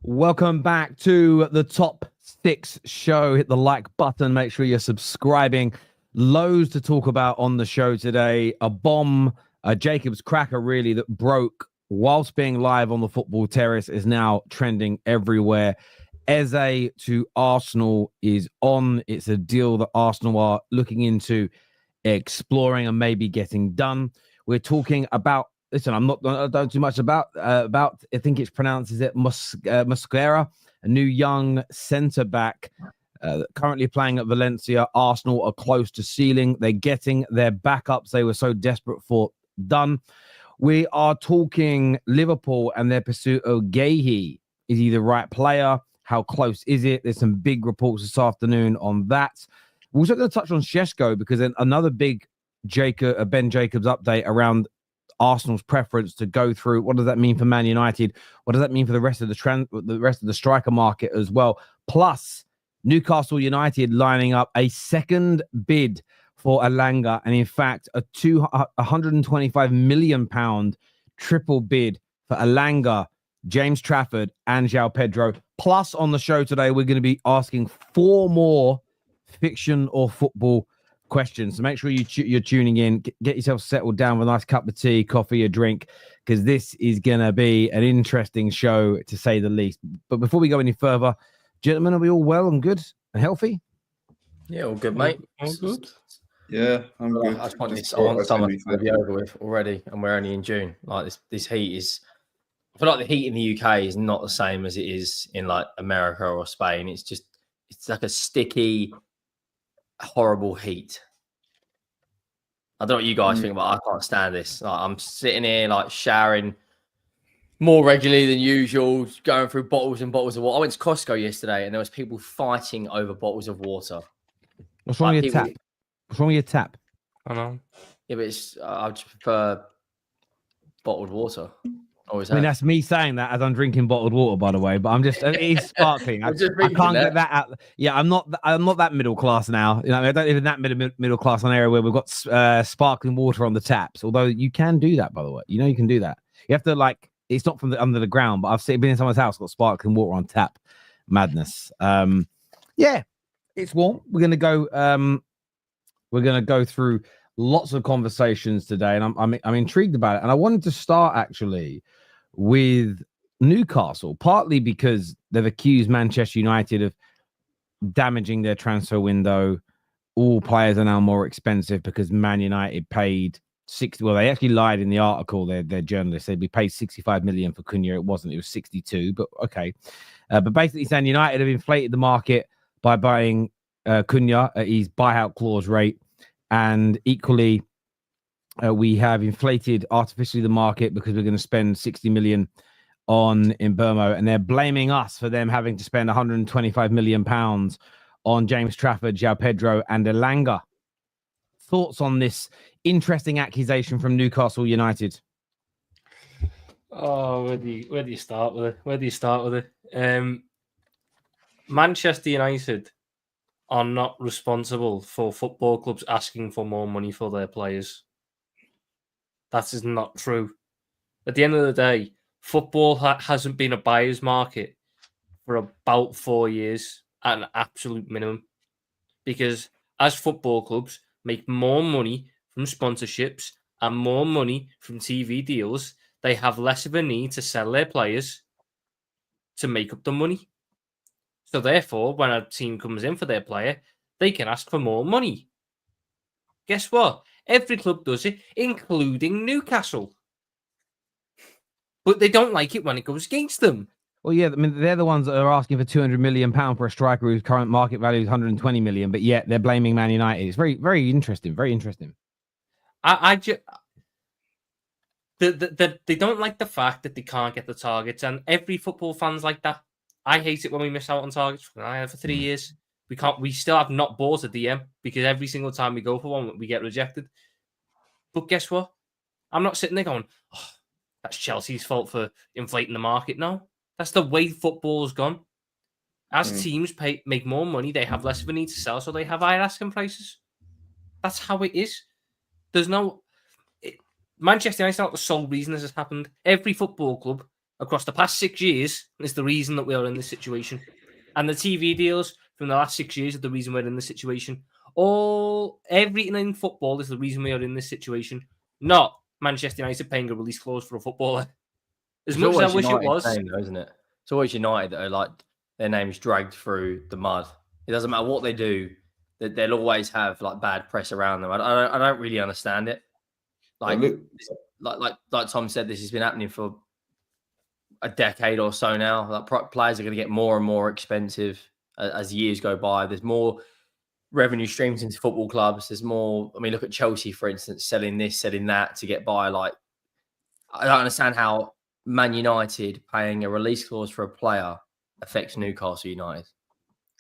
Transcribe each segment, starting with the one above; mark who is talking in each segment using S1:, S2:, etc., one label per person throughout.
S1: Welcome back to the Top 6 show. Hit the like button. Make sure you're subscribing. Loads to talk about on the show today. A bomb, a Jacobs cracker really that broke whilst being live on the Football Terrace is now trending everywhere. Eze to Arsenal is on. It's a deal that Arsenal are looking into exploring and maybe getting done. We're talking about, listen, I don't know too much about, I think it's pronounced, is it Mosquera, a new young centre-back currently playing at Valencia. Arsenal are close to ceiling. They're getting their backups they were so desperate for done. We are talking Liverpool and their pursuit of Guehi. Is he the right player? How close is it? There's some big reports this afternoon on that. We're also going to touch on Šeško because then another big Ben Jacobs update around Arsenal's preference to go through. What does that mean for Man United? What does that mean for the rest of the striker market as well? Plus, Newcastle United lining up a second bid for Elanga, and in fact, a £125 million triple bid for Elanga, James Trafford, and João Pedro. Plus, on the show today, we're going to be asking 4 more fiction or football questions. So make sure you're tuning in. Get yourself settled down with a nice cup of tea, coffee, a drink, because this is going to be an interesting show, to say the least. But before we go any further, gentlemen, are we all well and good and healthy?
S2: Yeah, all good, mate.
S3: All good.
S4: Yeah, I'm good.
S2: I just want this. I want summer to be over with already, and we're only in June. Like this heat is. I feel like the heat in the UK is not the same as it is in like America or Spain. It's like a sticky, horrible heat. I don't know what you guys think, but I can't stand this. Like, I'm sitting here like showering more regularly than usual, going through bottles and bottles of water. I went to Costco yesterday and there was people fighting over bottles of water.
S1: What's wrong with your tap? What's wrong with your tap?
S3: I know.
S2: Yeah, but I just prefer bottled water. Always
S1: I mean,
S2: have.
S1: that's me saying that as I'm drinking bottled water, by the way. But I'm just, it's sparkling. I can't get that out. Yeah, I'm not that middle class now. You know, I don't live in that middle class an area where we've got sparkling water on the taps. Although you can do that, by the way. You know, you can do that. You have to like, it's not from under the ground, but I've been in someone's house got sparkling water on tap. Madness. Yeah, it's warm. We're gonna go through lots of conversations today, and I'm intrigued about it. And I wanted to start actually with Newcastle, partly because they've accused Manchester United of damaging their transfer window. All players are now more expensive because Man United paid 60. Well, they actually lied in the article. Their journalists said we paid 65 million for Cunha. It wasn't. It was 62. But okay. But basically saying United have inflated the market by buying Cunha at his buyout clause rate, and equally we have inflated artificially the market because we're going to spend 60 million on Mbeumo, and they're blaming us for them having to spend 125 million pounds on James Trafford, João Pedro, and Elanga. Thoughts on this interesting accusation from Newcastle United?
S3: Oh, where do you start with it? Manchester United are not responsible for football clubs asking for more money for their players. That is not true. At the end of the day, football hasn't been a buyer's market for about 4 years at an absolute minimum. Because as football clubs make more money from sponsorships and more money from TV deals, they have less of a need to sell their players to make up the money. So therefore, when a team comes in for their player, they can ask for more money. Guess what? Every club does it, including Newcastle. But they don't like it when it goes against them.
S1: Well, yeah, I mean, they're the ones that are asking for £200 million for a striker whose current market value is 120 million, but yet they're blaming Man United. It's very, very interesting. Very interesting.
S3: They don't like the fact that they can't get the targets, and every football fan's like that. I hate it when we miss out on targets. I have for 3 years. We still have not bought a DM because every single time we go for one, we get rejected. But guess what? I'm not sitting there going, oh, that's Chelsea's fault for inflating the market. No, that's the way football's gone. As teams make more money, they have less of a need to sell, so they have higher asking prices. That's how it is. There's no... Manchester United is not the sole reason this has happened. Every football club across the past 6 years is the reason that we are in this situation. And the TV deals from the last 6 years are the reason we're in this situation. Everything in football is the reason we are in this situation. Not Manchester United paying a release clause for a footballer. As much as I wish it was.
S2: Name, though, isn't it? It's always United that are like their name's dragged through the mud. It doesn't matter what they do, that they'll always have like bad press around them. I don't really understand it. Like Tom said, this has been happening for a decade or so now. Like players are going to get more and more expensive as years go by. There's more revenue streams into football clubs. There's more. I mean, look at Chelsea, for instance, selling this, selling that to get by. Like, I don't understand how Man United paying a release clause for a player affects Newcastle United.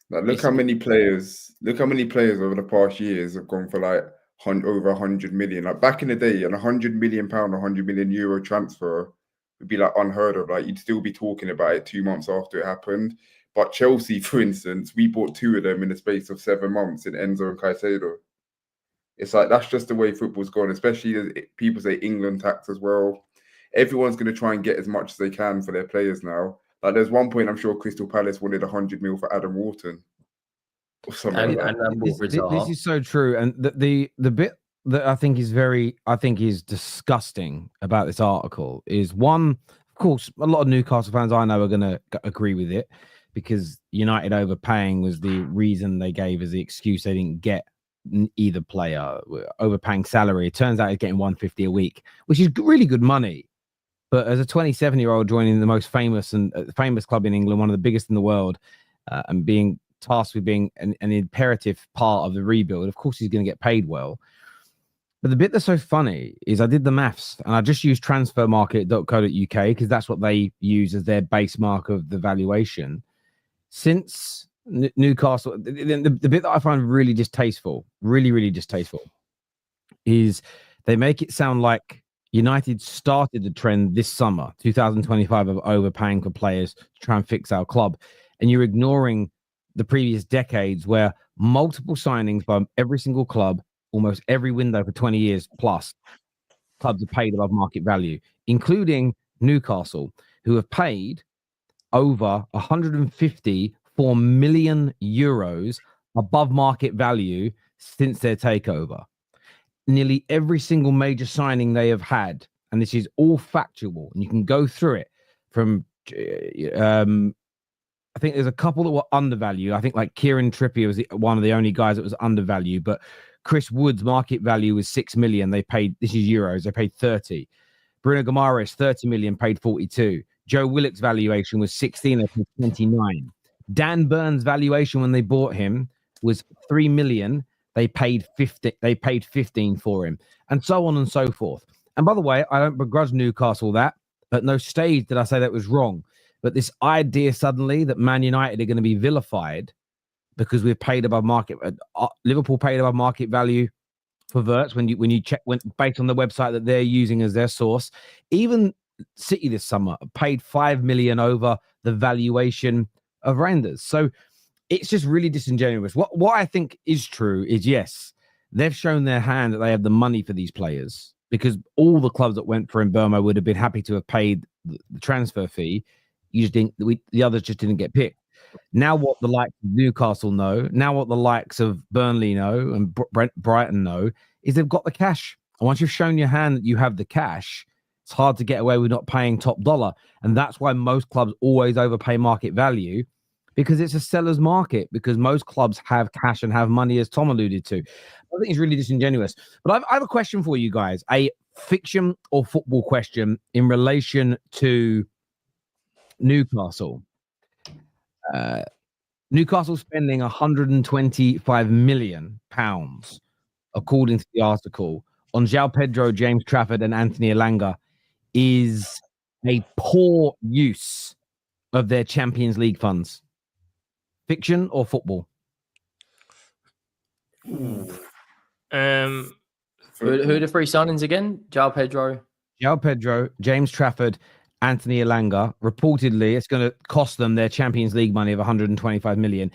S5: Like, look how many players over the past years have gone for like over 100 million. Like back in the day, an 100 million pound, 100 million euro transfer would be like unheard of. Like you'd still be talking about it 2 months after it happened. But Chelsea, for instance, we bought 2 of them in the space of 7 months in Enzo and Caicedo. It's like that's just the way football's gone, especially as people say England tax as well. Everyone's going to try and get as much as they can for their players now. Like there's one point I'm sure Crystal Palace wanted 100 mil for Adam Wharton. Or something like that.
S1: This is so true. And the bit that I think is disgusting about this article is one, of course, a lot of Newcastle fans I know are going to agree with it because United overpaying was the reason they gave as the excuse they didn't get either player, overpaying salary. It turns out he's getting 150 a week, which is really good money. But as a 27-year-old joining the most famous club in England, one of the biggest in the world, and being tasked with being an imperative part of the rebuild, of course he's going to get paid well. But the bit that's so funny is I did the maths and I just used transfermarket.co.uk because that's what they use as their base mark of the valuation. Since Newcastle, the bit that I find really distasteful, really distasteful, is they make it sound like United started the trend this summer, 2025, of overpaying for players to try and fix our club. And you're ignoring the previous decades where multiple signings by every single club, almost every window for 20 years plus, clubs are paid above market value, including Newcastle, who have paid over 154 million euros above market value since their takeover. Nearly every single major signing they have had, and this is all factual, and you can go through it from I think there's a couple that were undervalued. I think like Kieran Trippier was one of the only guys that was undervalued, but Chris Wood's market value was 6 million. They paid, this is euros, they paid 30. Bruno Guimaraes, 30 million, paid 42. Joe Willock's valuation was 16, they paid 29. Dan Burns' valuation when they bought him was 3 million. They paid 15 for him, and so on and so forth. And by the way, I don't begrudge Newcastle that. At no stage did I say that was wrong. But this idea suddenly that Man United are going to be vilified because we've paid above market, Liverpool paid above market value for Verts when you check based on the website that they're using as their source. Even City this summer paid 5 million over the valuation of Rangers. So it's just really disingenuous. What I think is true is, yes, they've shown their hand that they have the money for these players because all the clubs that went for Mbeumo would have been happy to have paid the transfer fee. You just didn't. The others just didn't get picked. Now, what the likes of Newcastle know, now what the likes of Burnley know and Brighton know, is they've got the cash. And once you've shown your hand that you have the cash, it's hard to get away with not paying top dollar. And that's why most clubs always overpay market value, because it's a seller's market, because most clubs have cash and have money, as Tom alluded to. I think it's really disingenuous. But I have a question for you guys, a fiction or football question in relation to Newcastle. Newcastle spending £125 million, according to the article, on João Pedro, James Trafford, and Anthony Elanga is a poor use of their Champions League funds. Fiction or football?
S2: Who are the three signings again? João Pedro,
S1: James Trafford, Anthony Elanga. Reportedly, it's going to cost them their Champions League money of 125 million.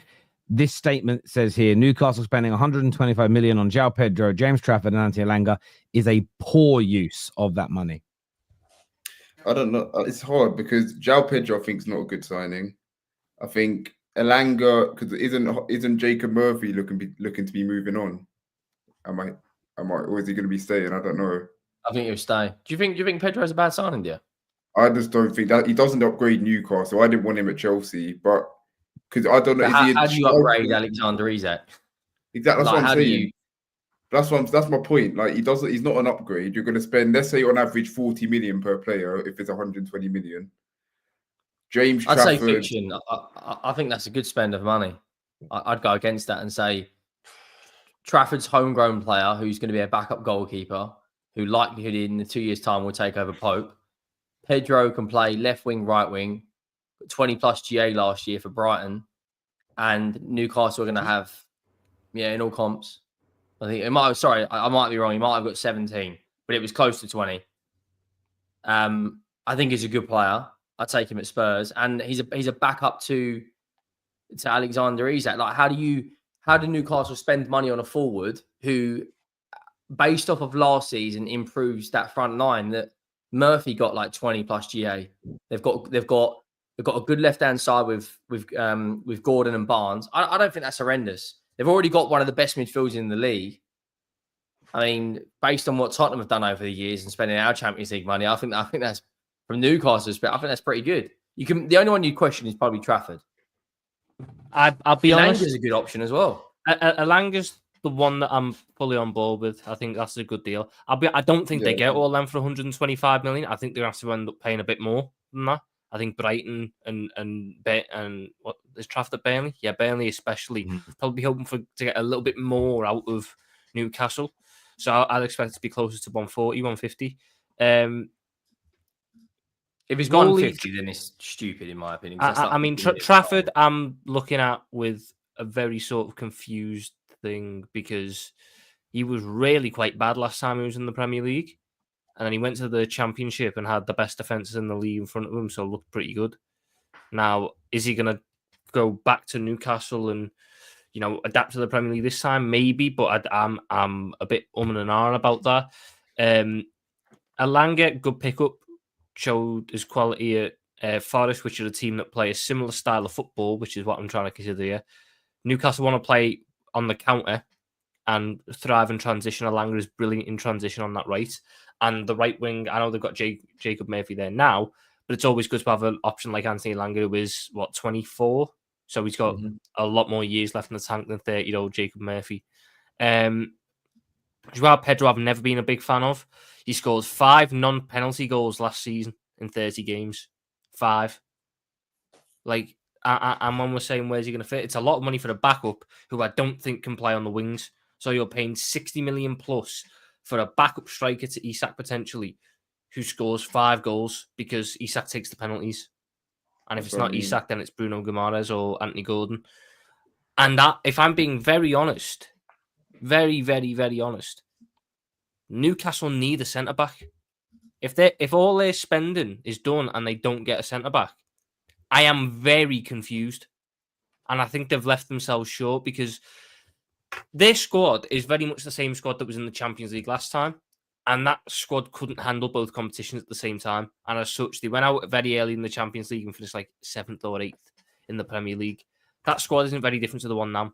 S1: This statement says here, Newcastle spending 125 million on João Pedro, James Trafford, and Anthony Elanga is a poor use of that money.
S5: I don't know. It's hard because João Pedro I think is not a good signing. I think Elanga, because isn't Jacob Murphy looking to be moving on? Or is he going to be staying? I don't know.
S2: I think he'll stay. Do you think Pedro's a bad signing, dear?
S5: I just don't think that he doesn't upgrade Newcastle. I didn't want him at Chelsea, but because I don't know.
S2: How do you upgrade Alexander Isak?
S5: Exactly. That's what I'm saying. That's my point. Like he's not an upgrade. You're going to spend, let's say, on average 40 million per player if it's 120 million. James Trafford.
S2: I'd say fiction. I think that's a good spend of money. I'd go against that and say Trafford's homegrown player who's going to be a backup goalkeeper who likelihood in 2 years' time will take over Pope. Pedro can play left wing, right wing, 20 plus GA last year for Brighton, and Newcastle are going to have, in all comps, I think it might. Sorry, I might be wrong. He might have got 17, but it was close to 20. I think he's a good player. I'd take him at Spurs, and he's a backup to Alexander Isak. Like, how do Newcastle spend money on a forward who, based off of last season, improves that front line? That Murphy got like 20 plus GA. They've got a good left hand side with Gordon and Barnes. I don't think that's horrendous. They've already got one of the best midfielders in the league. I mean, based on what Tottenham have done over the years and spending our Champions League money, I think that's from Newcastle's. I think that's pretty good. The only one you question is probably Trafford.
S3: I'll be honest.
S2: Elanga's a good option as well.
S3: Elanga's the one that I'm fully on board with. I think that's a good deal. I don't think they get all them for 125 million. I think they're going to have to end up paying a bit more than that. I think Brighton and what is Trafford at Burnley? Yeah, Burnley especially. Probably hoping to get a little bit more out of Newcastle. So I'd expect it to be closer to 140, 150.
S2: If it's 150, then it's stupid in my opinion.
S3: I mean, Trafford, I'm looking at with a very sort of confused thing because he was really quite bad last time he was in the Premier League. And then he went to the Championship and had the best defences in the league in front of him, so looked pretty good. Now, is he going to go back to Newcastle and, adapt to the Premier League this time? Maybe, but I'm a bit and ahhing about that. Elanga, good pickup, showed his quality at Forest, which is a team that play a similar style of football, which is what I'm trying to consider here. Newcastle want to play on the counter and thrive in transition. Elanga is brilliant in transition on that right. And the right wing, I know they've got Jacob Murphy there now, but it's always good to have an option like Anthony Elanga, who is, 24? So he's got a lot more years left in the tank than 30-year-old Jacob Murphy. João Pedro, I've never been a big fan of. He scored 5 non-penalty goals last season in 30 games. 5. And when we're saying where's he going to fit, it's a lot of money for a backup who I don't think can play on the wings. So you're paying 60 million plus for a backup striker to Isak potentially, who scores 5 goals because Isak takes the penalties. And if it's not Isak, then it's Bruno Guimaraes or Anthony Gordon. And that, if I'm being very honest, very, very, very honest, Newcastle need a centre-back. If all their spending is done and they don't get a centre-back, I am very confused. And I think they've left themselves short because their squad is very much the same squad that was in the Champions League last time. And that squad couldn't handle both competitions at the same time. And as such, they went out very early in the Champions League and finished like 7th or 8th in the Premier League. That squad isn't very different to the one now.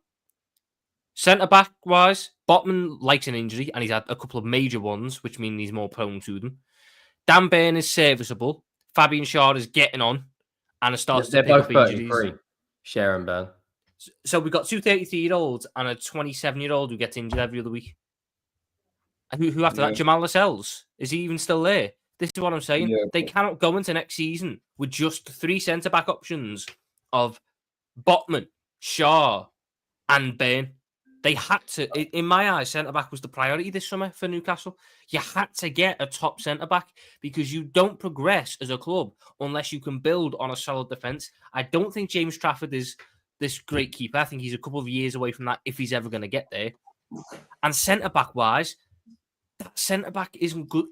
S3: Centre-back wise, Botman likes an injury and he's had a couple of major ones, which mean he's more prone to them. Dan Burn is serviceable. Fabian Schär is getting on and has started to pick up injuries.
S2: Schär and Burn.
S3: So we've got 2 33-year-olds and a 27-year-old who gets injured every other week. And who after that? Jamal Lascelles. Is he even still there? This is what I'm saying. Yeah. They cannot go into next season with just 3 centre-back options of Botman, Schär, and Burn. They had to, in my eyes, centre-back was the priority this summer for Newcastle. You had to get a top centre-back because you don't progress as a club unless you can build on a solid defence. I don't think James Trafford is this great keeper. I think he's a couple of years away from that if he's ever going to get there. And centre-back-wise, that centre-back isn't good.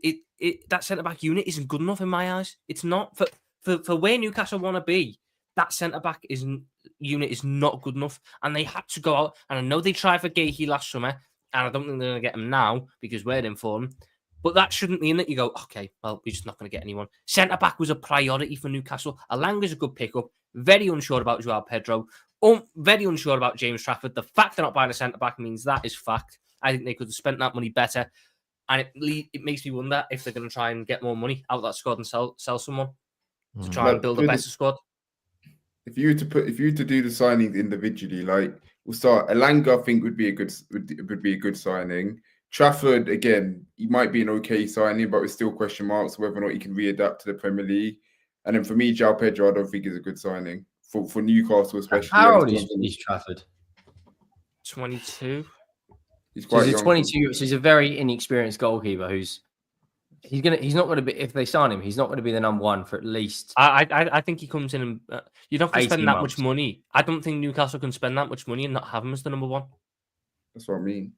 S3: that centre-back unit isn't good enough in my eyes. It's not. For where Newcastle want to be, that centre-back unit is not good enough. And they had to go out. And I know they tried for Guehi last summer, and I don't think they're going to get him now because we're in for him. But that shouldn't mean that you go, okay, well, we're just not going to get anyone. Centre-back was a priority for Newcastle. Elanga's a good pickup. Very unsure about Joao Pedro. Very unsure about James Trafford. The fact they're not buying a centre-back means that is fact. I think they could have spent that money better. And it makes me wonder if they're going to try and get more money out of that squad and sell someone to try and build a better squad.
S5: If you were to do the signings individually, like we'll start Elanga, I think would be a good signing. Trafford, again, he might be an okay signing, but with still question marks whether or not he can readapt to the Premier League. And then for me, Joao Pedro, I don't think is a good signing for Newcastle, especially.
S2: How old is Trafford?
S3: 22.
S5: He's quite
S2: he's
S5: young.
S2: 22. So he's a very inexperienced goalkeeper who's he's not going to be, if they sign him, he's not going to be the number one for at least.
S3: I think he comes in and you don't have to spend that
S2: months.
S3: much money. I don't think Newcastle can spend that much money and not have him as the number one.
S5: That's what I mean.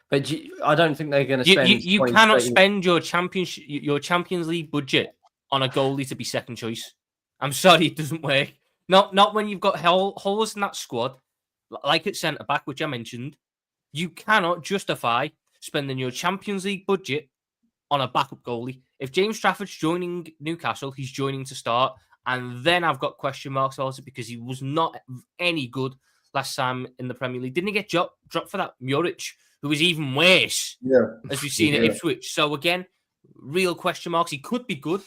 S2: But I don't think they're going to spend.
S3: You cannot spend your Champions League budget on a goalie to be second choice. I'm sorry, it doesn't work. Not when you've got holes in that squad, like at centre back, which I mentioned. You cannot justify spending your Champions League budget on a backup goalie. If James Trafford's joining Newcastle, he's joining to start, and then I've got question marks also because he was not any good last time in the Premier League. Didn't he get dropped for that Muric, who was even worse, as we've seen at Ipswich? So again, real question marks. He could be good,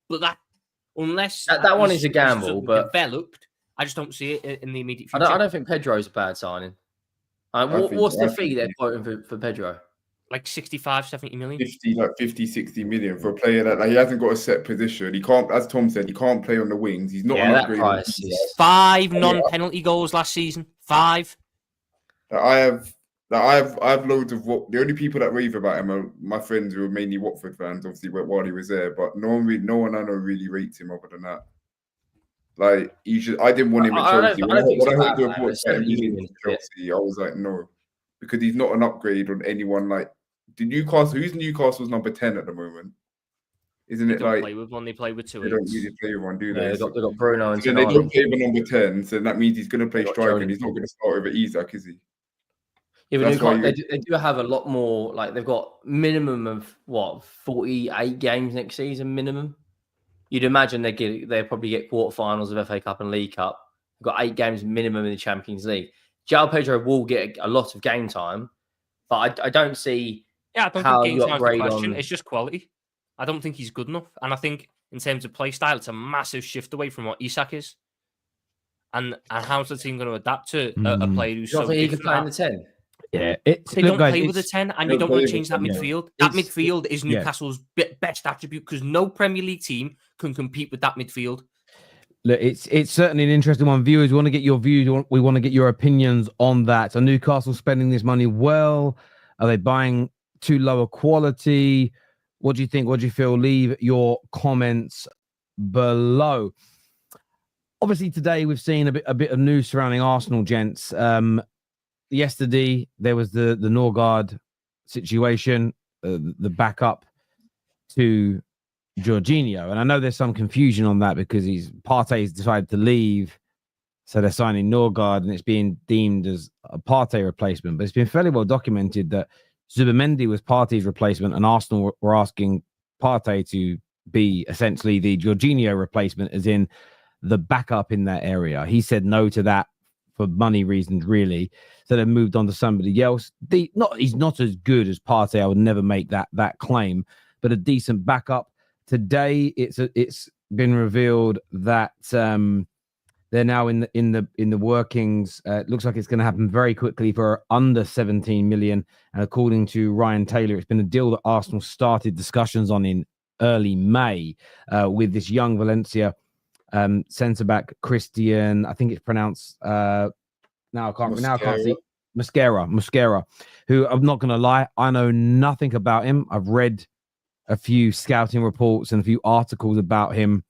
S3: but unless
S2: that one is a gamble, but
S3: developed, I just don't see it in the immediate future.
S2: I don't think Pedro's a bad signing. What's the fee they're quoting for Pedro?
S3: Like 65, 70 million?
S5: 50, 60 million for a player that he hasn't got a set position. He can't, as Tom said, he can't play on the wings. He's not an upgrade.
S2: That price is...
S3: 5 non-penalty goals last season. 5.
S5: I have loads of the only people that rave about him are my friends who are mainly Watford fans, obviously, while he was there. But no one I know really rates him other than that. Like I didn't want him at Chelsea. When I heard the reports that he was Chelsea, I was like, no, because he's not an upgrade on anyone. Like who's Newcastle's number 10 at the moment? Isn't it like
S3: play with one? They play with two.
S5: They don't really play with one, do they?
S2: They've got Bruno and
S5: so they don't play with number 10, so that means he's going to play striker. He's not going to start over Isak, is he?
S2: Yeah, but they do have a lot more. Like they've got minimum of 48 games next season minimum. You'd imagine they probably get quarterfinals of FA Cup and League Cup. They've got 8 games minimum in the Champions League. Joao Pedro will get a lot of game time, but I don't see.
S3: Yeah, I don't think game time's the question. It's just quality. I don't think he's good enough, and I think in terms of play style, it's a massive shift away from what Isak is. And how's the team going to adapt to a player who's so
S2: he can play in the 10?
S1: Yeah,
S3: they don't play with a 10, and you don't want to change that midfield. That midfield is Newcastle's best attribute because no Premier League team can compete with that midfield.
S1: Look, it's certainly an interesting one. Viewers, we want to get your views. We want to get your opinions on that. Are Newcastle spending this money well? Are they buying too low a quality? What do you think? What do you feel? Leave your comments below. Obviously, today we've seen a bit of news surrounding Arsenal, gents. Yesterday, there was the Norgaard situation, the backup to Jorginho. And I know there's some confusion on that because Partey's decided to leave. So they're signing Norgaard and it's being deemed as a Partey replacement. But it's been fairly well documented that Zubimendi was Partey's replacement and Arsenal were asking Partey to be essentially the Jorginho replacement, as in the backup in that area. He said no to that for money reasons, really. So they moved on to somebody else. He's not as good as Partey. I would never make that claim, but a decent backup. Today, it's been revealed that they're now in the workings. It looks like it's going to happen very quickly for under 17 million. And according to Ryan Taylor, it's been a deal that Arsenal started discussions on in early May with this young Valencia centre back Christian. I think it's pronounced. Now I can't see Mosquera. Who I'm not going to lie, I know nothing about him. I've read a few scouting reports and a few articles about him.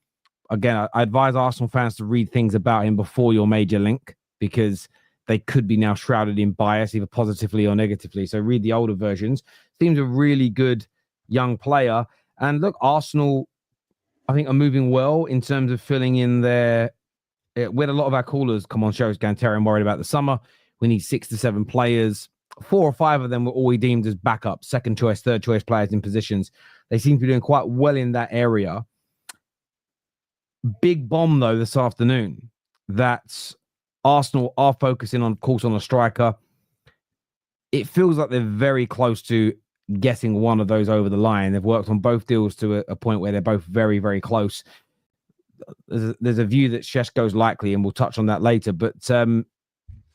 S1: Again, I advise Arsenal fans to read things about him before your major link because they could be now shrouded in bias, either positively or negatively. So read the older versions. Seems a really good young player. And look, Arsenal, I think, are moving well in terms of filling in their. We had a lot of our callers come on shows going, Terry, I'm worried about the summer. We need 6 to 7 players. 4 or 5 of them were all we deemed as backup, second choice, third choice players in positions. They seem to be doing quite well in that area. Big bomb, though, this afternoon that Arsenal are focusing on, of course, on a striker. It feels like they're very close to getting one of those over the line. They've worked on both deals to a point where they're both very, very close. There's a view that Šeško's likely, and we'll touch on that later. But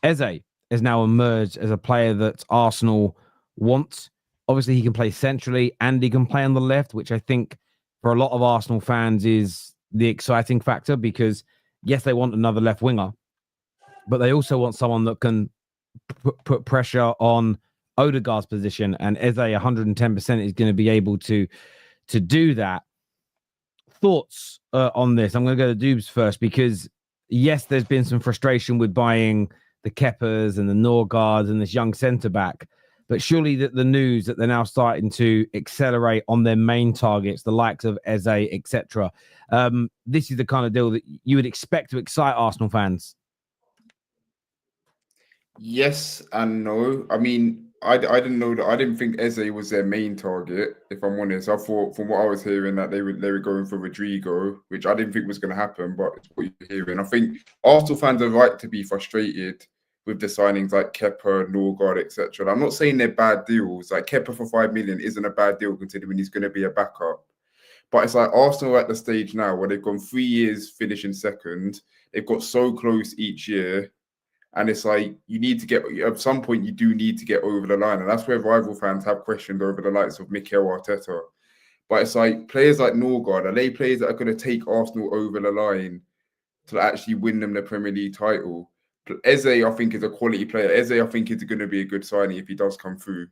S1: Eze has now emerged as a player that Arsenal wants. Obviously, he can play centrally and he can play on the left, which I think for a lot of Arsenal fans is the exciting factor, because yes, they want another left winger, but they also want someone that can put pressure on Odegaard's position, and Eze 110% is going to be able to do that. Thoughts on this? I'm going to go to Doobz first, because yes, there's been some frustration with buying the Keppers and the Norgaards and this young centre-back, but surely the news that they're now starting to accelerate on their main targets, the likes of Eze, etc. This is the kind of deal that you would expect to excite Arsenal fans.
S5: Yes and no. I mean, I didn't know that. I didn't think Eze was their main target, if I'm honest. I thought, from what I was hearing, that they were going for Rodrygo, which I didn't think was going to happen, but it's what you're hearing. I think Arsenal fans are right to be frustrated with the signings like Kepa, Norgaard, etc. I'm not saying they're bad deals. Like Kepa for 5 million isn't a bad deal considering he's going to be a backup. But it's like Arsenal are at the stage now where they've gone 3 years finishing second. They've got so close each year. And it's like, you need to get, at some point, you do need to get over the line. And that's where rival fans have questioned over the likes of Mikel Arteta. But it's like, players like Norgaard, are they players that are going to take Arsenal over the line to actually win them the Premier League title? Eze, I think, is a quality player. Eze, I think, is going to be a good signing if he does come through.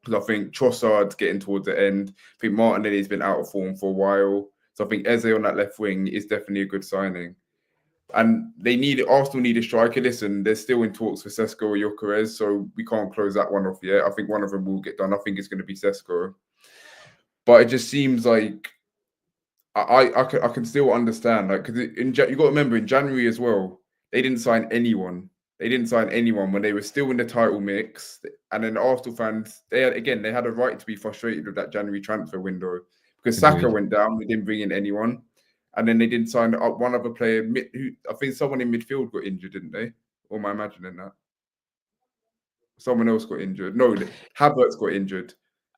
S5: Because I think Trossard's getting towards the end. I think Martinelli's been out of form for a while. So I think Eze on that left wing is definitely a good signing. And Arsenal need a striker. Listen, they're still in talks for Sesko or Gyökeres, so we can't close that one off yet. I think one of them will get done. I think it's going to be Sesko. But it just seems like I can still understand, like, because you got to remember, in January as well, they didn't sign anyone. They didn't sign anyone when they were still in the title mix. And then Arsenal fans, they had a right to be frustrated with that January transfer window, because Saka went down. They didn't bring in anyone. And then they didn't sign up one other player. Who I think someone in midfield got injured, didn't they? Or am I imagining that? Someone else got injured. No, Havertz got injured.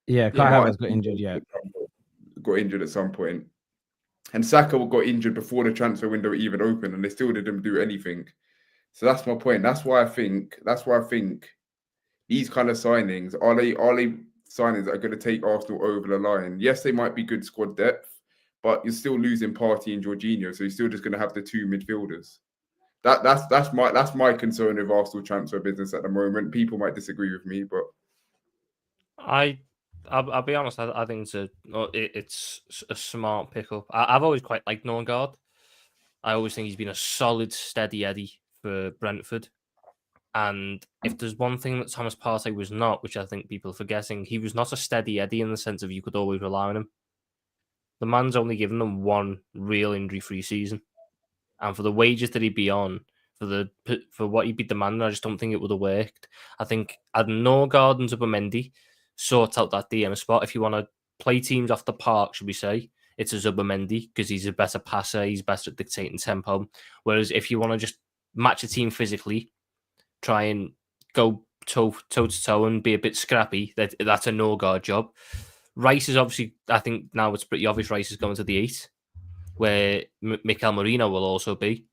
S1: Yeah, Kai Havertz got injured, yeah.
S5: Got injured at some point. And Saka got injured before the transfer window even opened, and they still didn't do anything. So that's my point. That's why I think these kind of signings, are they signings that are going to take Arsenal over the line? Yes, they might be good squad depth, but you're still losing Partey and Jorginho, so you're still just going to have the 2 midfielders. That's my concern with Arsenal transfer business at the moment. People might disagree with me, but
S3: I'll be honest. I think it's a smart pickup. I've always quite liked Norgaard. I always think he's been a solid, steady Eddie for Brentford. And if there's one thing that Thomas Partey was not, which I think people are forgetting, he was not a steady Eddie in the sense of you could always rely on him. The man's only given them one real injury-free season, and for the wages that he'd be on, for what he'd be demanding, I just don't think it would have worked. I think adding Norgaard and Zubimendi sort out that DM spot. If you want to play teams off the park, should we say, it's a Zubimendi because he's a better passer, he's better at dictating tempo. Whereas if you want to just match a team physically, try and go toe to toe and be a bit scrappy, that's a Norgaard job. Rice is obviously, I think now it's pretty obvious Rice is going to the 8, where Mikel Merino will also be.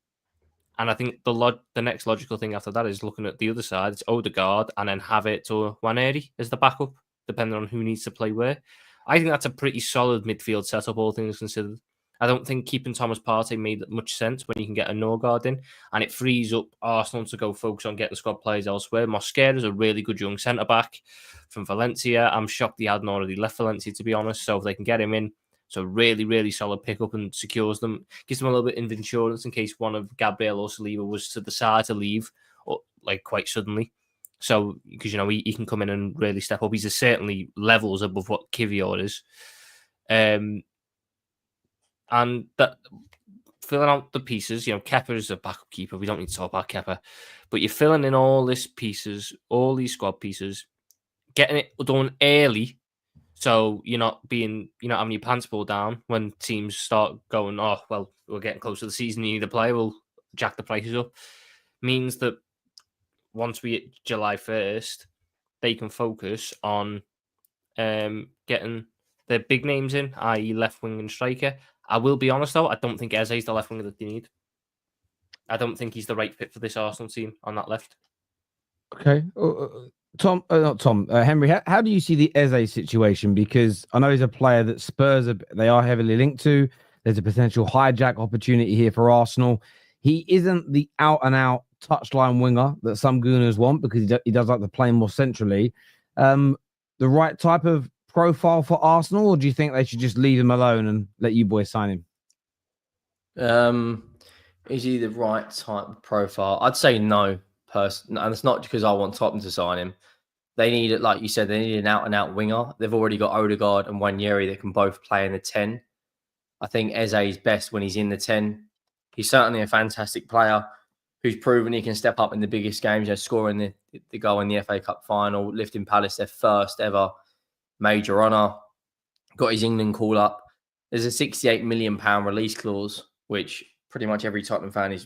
S3: And I think the next logical thing after that is looking at the other side. It's Odegaard and then Havertz or Werner as the backup, depending on who needs to play where. I think that's a pretty solid midfield setup, all things considered. I don't think keeping Thomas Partey made much sense when you can get a Norgaard in, and it frees up Arsenal to go focus on getting squad players elsewhere. Mosquera is a really good young centre-back from Valencia. I'm shocked he hadn't already left Valencia, to be honest, so if they can get him in, it's a really, really solid pickup and secures them, gives them a little bit of insurance in case one of Gabriel or Saliba was to decide to leave, or like quite suddenly. So, because, he can come in and really step up. He's certainly levels above what Kivior is. And that filling out the pieces, Kepa is a backup keeper. We don't need to talk about Kepa, but you're filling in all these pieces, all these squad pieces, getting it done early. So you're not having your pants pulled down when teams start going, oh, well, we're getting close to the season, you need a player, we'll jack the prices up. Means that once we hit July 1st, they can focus on getting their big names in, i.e. left wing and striker. I will be honest, though, I don't think Eze is the left winger that they need. I don't think he's the right fit for this Arsenal team on that left.
S1: Okay. Henry, how do you see the Eze situation? Because I know he's a player that Spurs they are heavily linked to. There's a potential hijack opportunity here for Arsenal. He isn't the out-and-out touchline winger that some Gooners want because he does like to play more centrally. The right type of profile for Arsenal, or do you think they should just leave him alone and let you boys sign him?
S2: Is he the right type of profile? I'd say no, and it's not because I want Tottenham to sign him. They need it, like you said, they need an out-and-out winger. They've already got Odegaard and Werner that can both play in the 10. I think Eze is best when he's in the 10. He's certainly a fantastic player who's proven he can step up in the biggest games, scoring the goal in the FA Cup final, lifting Palace their first ever major honour, got his England call up. There's a £68 million release clause, which pretty much every Tottenham fan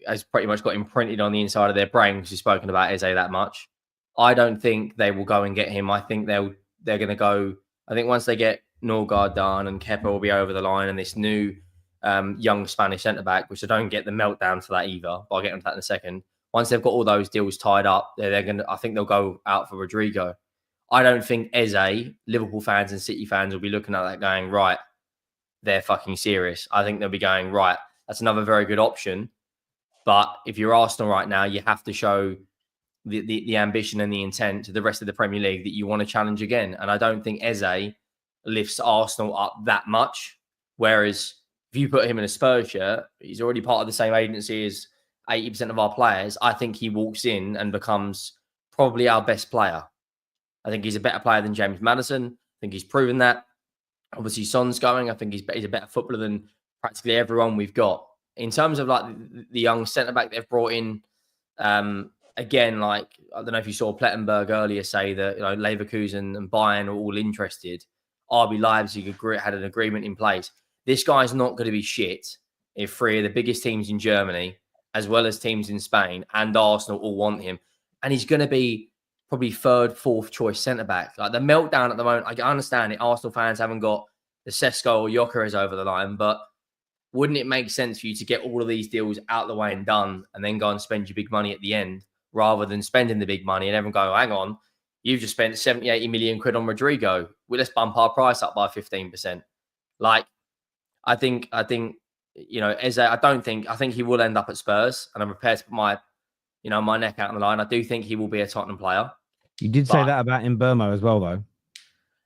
S2: has pretty much got imprinted on the inside of their brain because you've spoken about Eze that much. I don't think they will go and get him. I think they're going to go. I think once they get Norgaard done and Kepa will be over the line and this new young Spanish centre back, which I don't get the meltdown for that either, but I'll get into that in a second. Once they've got all those deals tied up, they're going to. I think they'll go out for Rodrygo. I don't think Eze, Liverpool fans and City fans will be looking at that going, right, they're fucking serious. I think they'll be going, right, that's another very good option. But if you're Arsenal right now, you have to show the ambition and the intent to the rest of the Premier League that you want to challenge again. And I don't think Eze lifts Arsenal up that much. Whereas if you put him in a Spurs shirt, he's already part of the same agency as 80% of our players. I think he walks in and becomes probably our best player. I think he's a better player than James Maddison. I think he's proven that. Obviously, Son's going. I think he's a better footballer than practically everyone we've got. In terms of like the young centre-back they've brought in, again, like, I don't know if you saw Plettenberg earlier say that Leverkusen and Bayern are all interested. RB Leipzig had an agreement in place. This guy's not going to be shit if three of the biggest teams in Germany, as well as teams in Spain and Arsenal, all want him. And he's going to be probably third, fourth choice centre-back. Like the meltdown at the moment, I understand it. Arsenal fans haven't got the Sesko or Gyökeres over the line, but wouldn't it make sense for you to get all of these deals out the way and done and then go and spend your big money at the end rather than spending the big money and everyone go, hang on, you've just spent 70, 80 million quid on Rodrygo. Well, let's bump our price up by 15%. Like, I think, Eze, I think he will end up at Spurs, and I'm prepared to put my neck out on the line. I do think he will be a Tottenham player.
S1: You did say that about Mbeumo as well, though.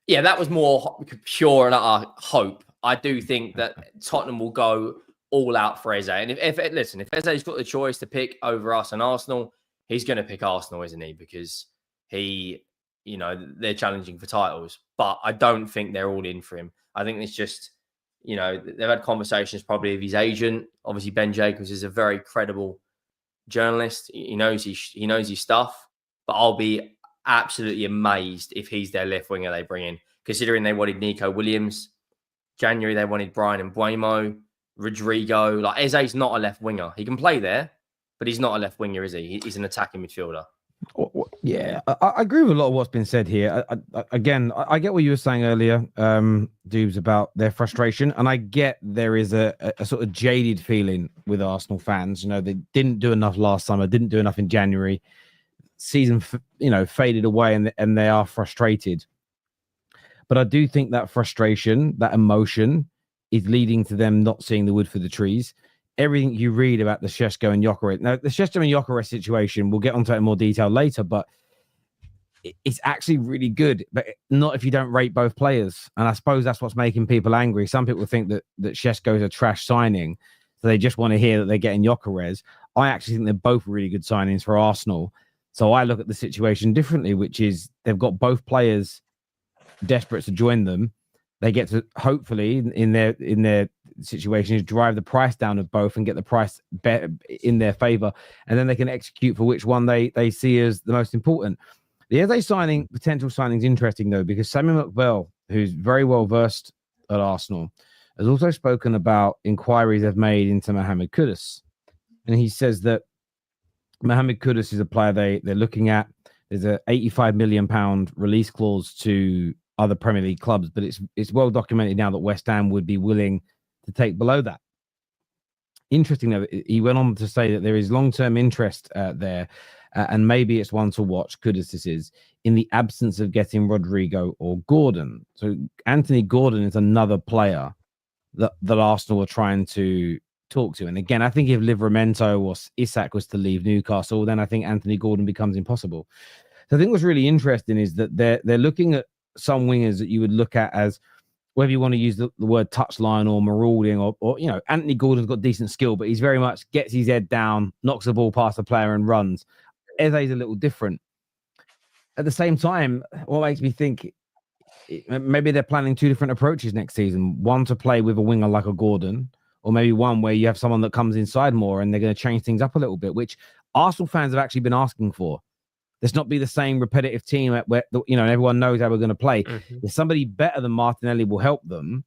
S2: Yeah, that was more pure and utter hope. I do think that Tottenham will go all out for Eze. And if Eze's got the choice to pick over us and Arsenal, he's going to pick Arsenal, isn't he? Because they're challenging for titles. But I don't think they're all in for him. I think it's just, they've had conversations probably with his agent. Obviously, Ben Jacobs is a very credible journalist. He knows his stuff. But I'll be absolutely amazed if he's their left winger they bring in, considering they wanted Nico Williams. January, they wanted Brian Mbeumo, Rodrygo. Like, Eze's not a left winger. He can play there, but he's not a left winger, is he? He's an attacking midfielder.
S1: Yeah, I agree with a lot of what's been said here. I get what you were saying earlier, Doobz, about their frustration. And I get there is a sort of jaded feeling with Arsenal fans. They didn't do enough last summer, didn't do enough in January. Season, faded away and they are frustrated. But I do think that frustration, that emotion is leading to them not seeing the wood for the trees. Everything you read about the Šeško and Gyökeres. Now, the Šeško and Gyökeres situation, we'll get onto it in more detail later, but it's actually really good, but not if you don't rate both players. And I suppose that's what's making people angry. Some people think that Šeško is a trash signing, so they just want to hear that they're getting Gyökeres. I actually think they're both really good signings for Arsenal. So I look at the situation differently, which is they've got both players desperate to join them. they get to hopefully in their situations drive the price down of both and get the price better in their favor, and then they can execute for which one they see as the most important. The Eze potential signing is interesting though, because Samuel McBell, who's very well versed at Arsenal, has also spoken about inquiries they've made into Mohamed Kudus, and he says that Mohamed Kudus is a player they're looking at. There's a £85 million release clause to other Premier League clubs, but it's well documented now that West Ham would be willing to take below that. Interesting though, he went on to say that there is long-term interest there, and maybe it's one to watch. Kudus is in the absence of getting Rodrygo or Gordon. So Anthony Gordon is another player that Arsenal are trying to talk to. And again, I think if Livramento or HIJACK was to leave Newcastle, then I think Anthony Gordon becomes impossible. So I think what's really interesting is that they're looking at some wingers that you would look at as, whether you want to use the word touchline or marauding, or you know, Anthony Gordon's got decent skill, but he's very much gets his head down, knocks the ball past the player and runs. Eze's a little different. At the same time, what makes me think maybe they're planning two different approaches next season. One to play with a winger like a Gordon, or maybe one where you have someone that comes inside more and they're going to change things up a little bit, which Arsenal fans have actually been asking for. Let's not be the same repetitive team where, you know, everyone knows how we're going to play. If somebody better than Martinelli will help them,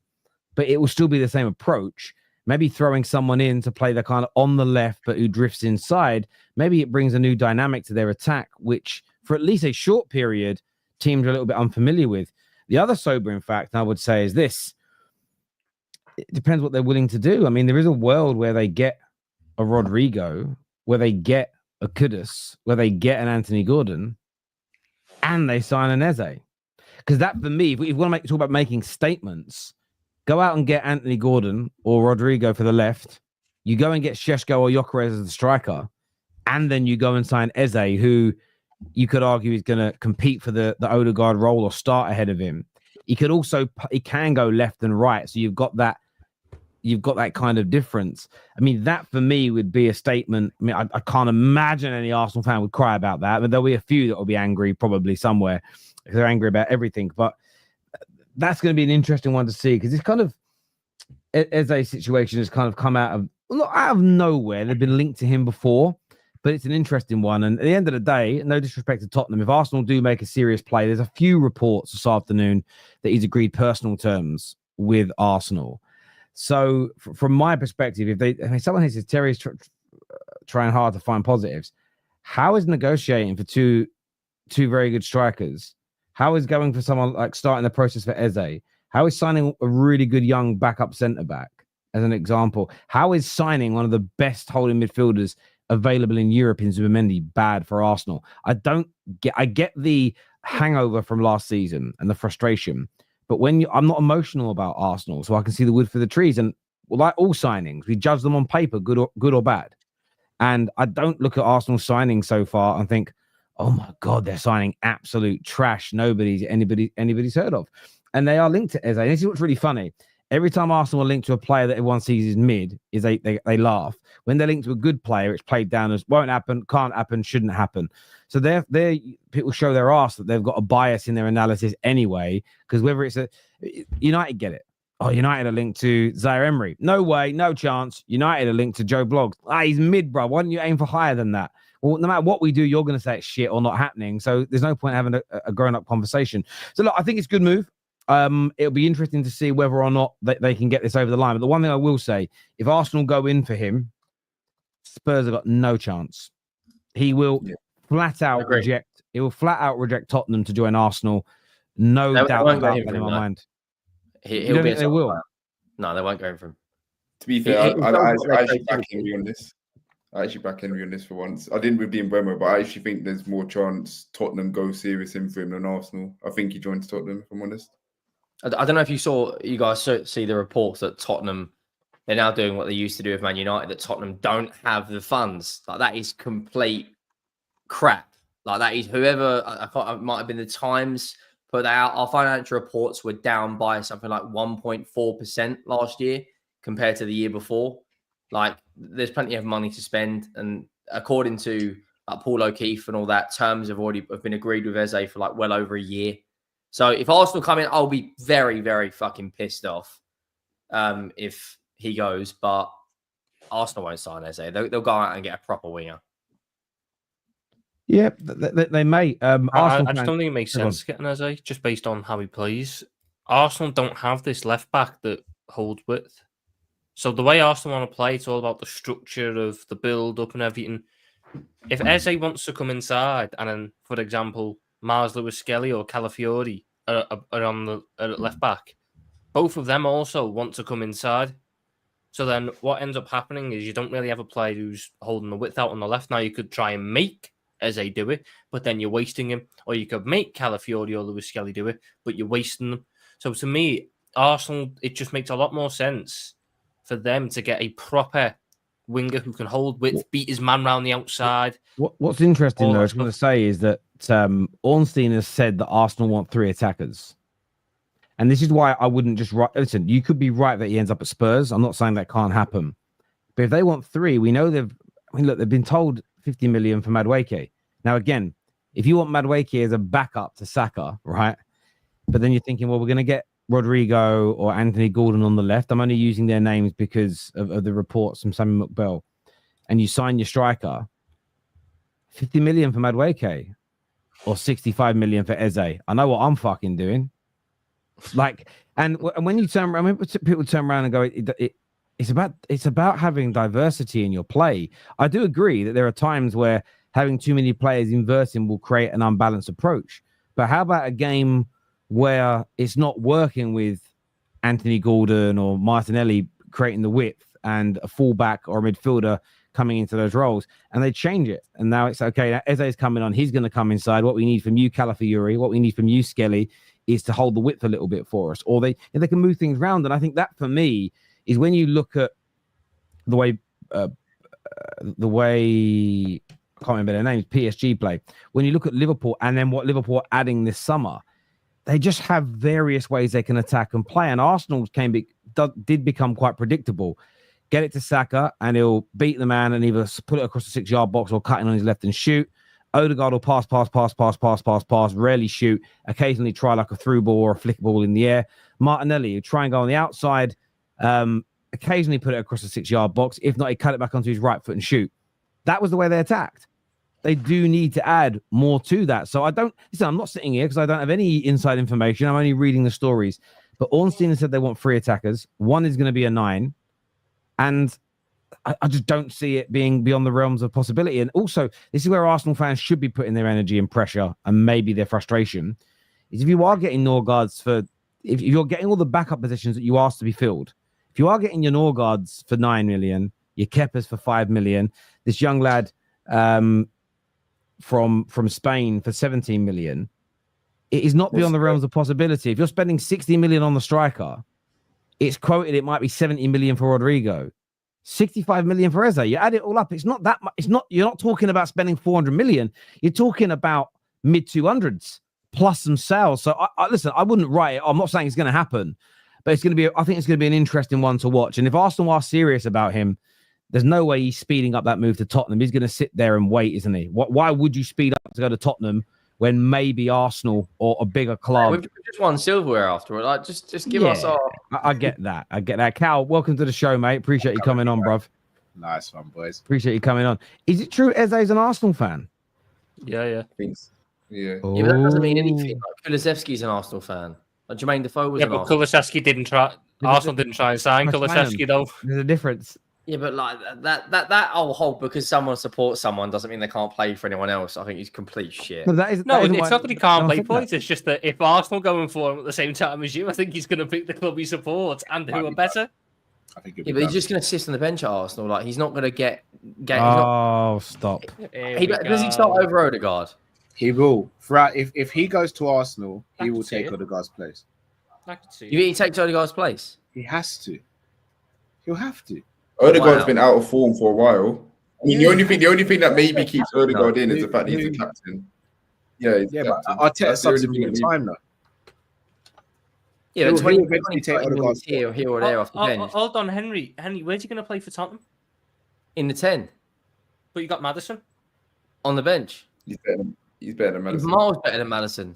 S1: but it will still be the same approach. Maybe throwing someone in to play the kind of on the left, but who drifts inside, maybe it brings a new dynamic to their attack, which for at least a short period, teams are a little bit unfamiliar with. The other sobering fact I would say is this. It depends what they're willing to do. I mean, there is a world where they get a Rodrygo, where they get a Kudus, where they get an Anthony Gordon, and they sign an Eze. Because that, for me, if we want to talk about making statements, go out and get Anthony Gordon or Rodrygo for the left. You go and get Šeško or Gyökeres as the striker, and then you go and sign Eze, who you could argue is going to compete for the Odegaard role or start ahead of him. He can go left and right, so you've got that kind of difference. I mean, that for me would be a statement. I mean, I can't imagine any Arsenal fan would cry about that, but there'll be a few that will be angry probably somewhere because they're angry about everything. But that's going to be an interesting one to see, because it's kind of Eze's situation has kind of come out of nowhere. They've been linked to him before, but it's an interesting one. And at the end of the day, no disrespect to Tottenham, if Arsenal do make a serious play, there's a few reports this afternoon that he's agreed personal terms with Arsenal. So from my perspective, if someone says Terry's trying hard to find positives, how is negotiating for two very good strikers? How is going for someone like starting the process for Eze? How is signing a really good young backup centre back, as an example? How is signing one of the best holding midfielders available in Europe in Zubimendi bad for Arsenal? I get the hangover from last season and the frustration. But I'm not emotional about Arsenal, so I can see the wood for the trees. And like all signings, we judge them on paper, good or bad. And I don't look at Arsenal signing so far and think, oh my God, they're signing absolute trash. Anybody's heard of. And they are linked to Eze. And this is what's really funny. Every time Arsenal are linked to a player that everyone sees is mid, they laugh. When they're linked to a good player, it's played down as won't happen, can't happen, shouldn't happen. So people show their arse that they've got a bias in their analysis anyway, because whether it's United get it. Oh, United are linked to Zaire Emery. No way, no chance. United are linked to Joe Bloggs. He's mid, bro. Why don't you aim for higher than that? Well, no matter what we do, you're going to say it's shit or not happening. So there's no point having a grown-up conversation. So look, I think it's a good move. It'll be interesting to see whether or not they can get this over the line. But the one thing I will say, if Arsenal go in for him, Spurs have got no chance. He will flat out reject. He will flat out reject Tottenham to join Arsenal. No doubt about that in my mind.
S2: He'll be
S1: they will.
S2: No, they won't go for him.
S5: To be fair, I actually back Henry on this. I actually back Henry on this for once. I didn't with the Mbeumo, but I actually think there's more chance Tottenham go serious in for him than Arsenal. I think he joins Tottenham, if I'm honest.
S2: I don't know if you guys see the reports that Tottenham, they're now doing what they used to do with Man United, that Tottenham don't have the funds. Like, that is complete crap. Like, that is whoever, it might have been the Times put that out. Our financial reports were down by something like 1.4% last year compared to the year before. Like, there's plenty of money to spend. And according to Paul O'Keefe and all that, terms have been agreed with Eze for like well over a year. So if Arsenal come in, I'll be very, very fucking pissed off if he goes. But Arsenal won't sign Eze. They'll go out and get a proper winger.
S1: Yeah, they may.
S3: I just don't think it makes sense getting Eze just based on how he plays. Arsenal don't have this left back that holds width. So the way Arsenal want to play, it's all about the structure of the build up and everything. If Eze wants to come inside, and then, for example, Mars Lewis Skelly or Calafiori are on the left back, both of them also want to come inside. So then what ends up happening is you don't really have a player who's holding the width out on the left. Now you could try and make Eze do it, but then you're wasting him. Or you could make Calafiori or Lewis Skelly do it, but you're wasting them. So to me, Arsenal, it just makes a lot more sense for them to get a proper winger who can hold width, beat his man round the outside.
S1: What's interesting, though, I was going to say is that Ornstein has said that Arsenal want 3 attackers. And this is why I wouldn't just write. Listen, you could be right that he ends up at Spurs. I'm not saying that can't happen. But if they want 3, we know they've been told 50 million for Madueke. Now, again, if you want Madueke as a backup to Saka, right? But then you're thinking, well, we're going to get Rodrygo or Anthony Gordon on the left. I'm only using their names because of the reports from Sammy McBell. And you sign your striker, 50 million for Madueke or 65 million for Eze. I know what I'm fucking doing. Like, and when you turn around, people turn around and go, it's about having diversity in your play. I do agree that there are times where having too many players inversing will create an unbalanced approach. But how about a game where it's not working with Anthony Gordon or Martinelli creating the width and a fullback or a midfielder coming into those roles, and they change it. And now it's okay. Now Eze's coming on. He's going to come inside. What we need from you, Calafiori, what we need from you, Skelly, is to hold the width a little bit for us. Or they can move things around. And I think that for me is when you look at the way I can't remember their names, PSG play. When you look at Liverpool and then what Liverpool are adding this summer, they just have various ways they can attack and play. And Arsenal did become quite predictable. Get it to Saka, and he'll beat the man and either put it across the 6-yard box or cut in on his left and shoot. Odegaard will pass, rarely shoot, occasionally try like a through ball or a flick ball in the air. Martinelli, he'll try and go on the outside, occasionally put it across the 6-yard box. If not, he cut it back onto his right foot and shoot. That was the way they attacked. They do need to add more to that. So I'm not sitting here because I don't have any inside information. I'm only reading the stories. But Ornstein has said they want 3 attackers. One is going to be a 9. And I just don't see it being beyond the realms of possibility. And also, this is where Arsenal fans should be putting their energy and pressure and maybe their frustration, is if you are getting Norgaards if you're getting all the backup positions that you asked to be filled, if you are getting your Norgaards for 9 million, your Kepas for 5 million, this young lad from Spain for 17 million, it is not beyond the realms of possibility. If you're spending 60 million on the striker, it's quoted it might be 70 million for Rodrygo, 65 million for Eze. You add it all up, it's not that much. You're not talking about spending 400 million. You're talking about mid 200s plus some sales. So listen, I wouldn't write it. I'm not saying it's going to happen, but I think it's going to be an interesting one to watch. And if Arsenal are serious about him, there's no way he's speeding up that move to Tottenham. He's going to sit there and wait, isn't he? Why would you speed up to go to Tottenham when maybe Arsenal or a bigger club?
S2: We've just won silverware afterward. Like, just give us our.
S1: I get that. Cal, welcome to the show, mate. Appreciate you coming on, bruv.
S6: Nice one, boys.
S1: Appreciate you coming on. Is it true Eze's an Arsenal fan?
S3: Yeah.
S5: Yeah.
S2: Yeah, but that doesn't mean anything. Like, Kulusevski's an Arsenal fan. Like, Jermaine Defoe was an Arsenal fan.
S3: Kulusevski didn't try. Arsenal didn't try and sign Kulusevski, though.
S1: There's a difference.
S2: Yeah, but like that whole because someone supports someone doesn't mean they can't play for anyone else. I think it's complete shit.
S1: No,
S3: it's not that he can't play for it. It's just that if Arsenal going for him at the same time as you, I think he's going to pick the club he supports and who are better.
S6: I think
S2: but he's just going to sit on the bench at Arsenal. Like, he's not going to get.
S1: Stop.
S2: Does he start over Odegaard?
S6: He will. If he goes to Arsenal, he will take Odegaard's place.
S3: I can see.
S2: You think he takes Odegaard's place?
S6: He has to. He'll have to.
S5: Odegaard's been out of form for a while. I mean, the only thing that maybe keeps Odegaard in is the fact that he's a captain. Yeah,
S6: but Arteta's substituting time though.
S2: Yeah, but 20
S6: take Odegaard
S2: here or there off the bench.
S3: Hold on, Henry, where's he going to play for Tottenham?
S2: In the 10.
S3: But you got Maddison
S2: on the bench.
S5: He's better than Maddison.
S2: He's miles better than Maddison.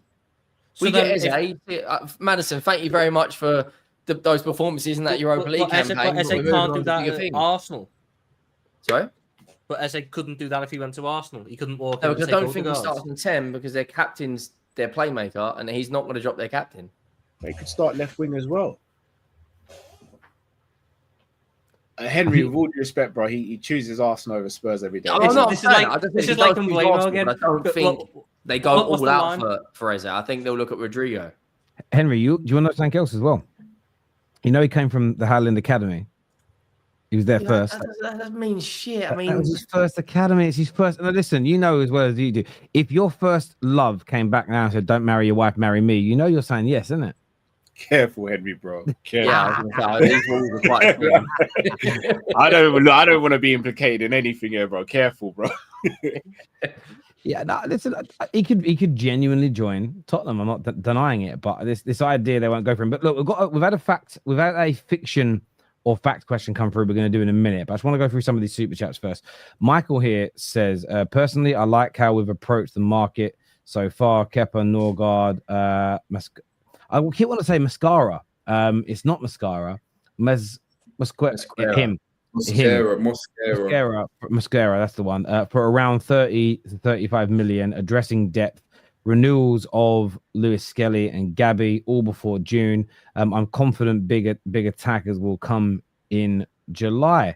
S2: We get Eze. Madison, thank you very much for those performances in that Europa League campaign.
S3: Eze can't do that at Arsenal.
S2: Sorry?
S3: But Eze couldn't do that if he went to Arsenal. He couldn't walk
S2: in.
S3: No,
S2: I don't think he starts in 10 because their captain's their playmaker and he's not going to drop their captain.
S6: They could start left wing as well. Henry, with all due respect, bro, he chooses Arsenal over Spurs every day.
S3: This is like Emblemo again.
S2: I don't think they go all out for Eze. I think they'll look at Rodrygo.
S1: Henry, do you want to know something else as well? You know he came from the Highland Academy. He was there first.
S2: That doesn't mean shit. I mean,
S1: that was his first academy. It's his first. And listen, you know as well as you do. If your first love came back now and said, "Don't marry your wife, marry me," you know you're saying yes, isn't it?
S6: Careful, Henry, bro. Careful.
S2: Yeah, these rules are quite clear.
S6: I don't want to be implicated in anything here, bro. Careful, bro.
S1: Yeah, no, listen, he could genuinely join Tottenham. I'm not denying it, but this idea they won't go for him. But look, we've had a fiction or fact question come through. We're going to do in a minute, but I just want to go through some of these super chats first. Michael here says, personally, I like how we've approached the market so far. Kepa, Norgaard, I keep wanting to say Mosquera. It's not Mosquera. Mosquera. Mosquera, that's the one. For around 30 to 35 million, addressing depth, renewals of Lewis Skelly and Gabby all before June. I'm confident big attackers will come in July.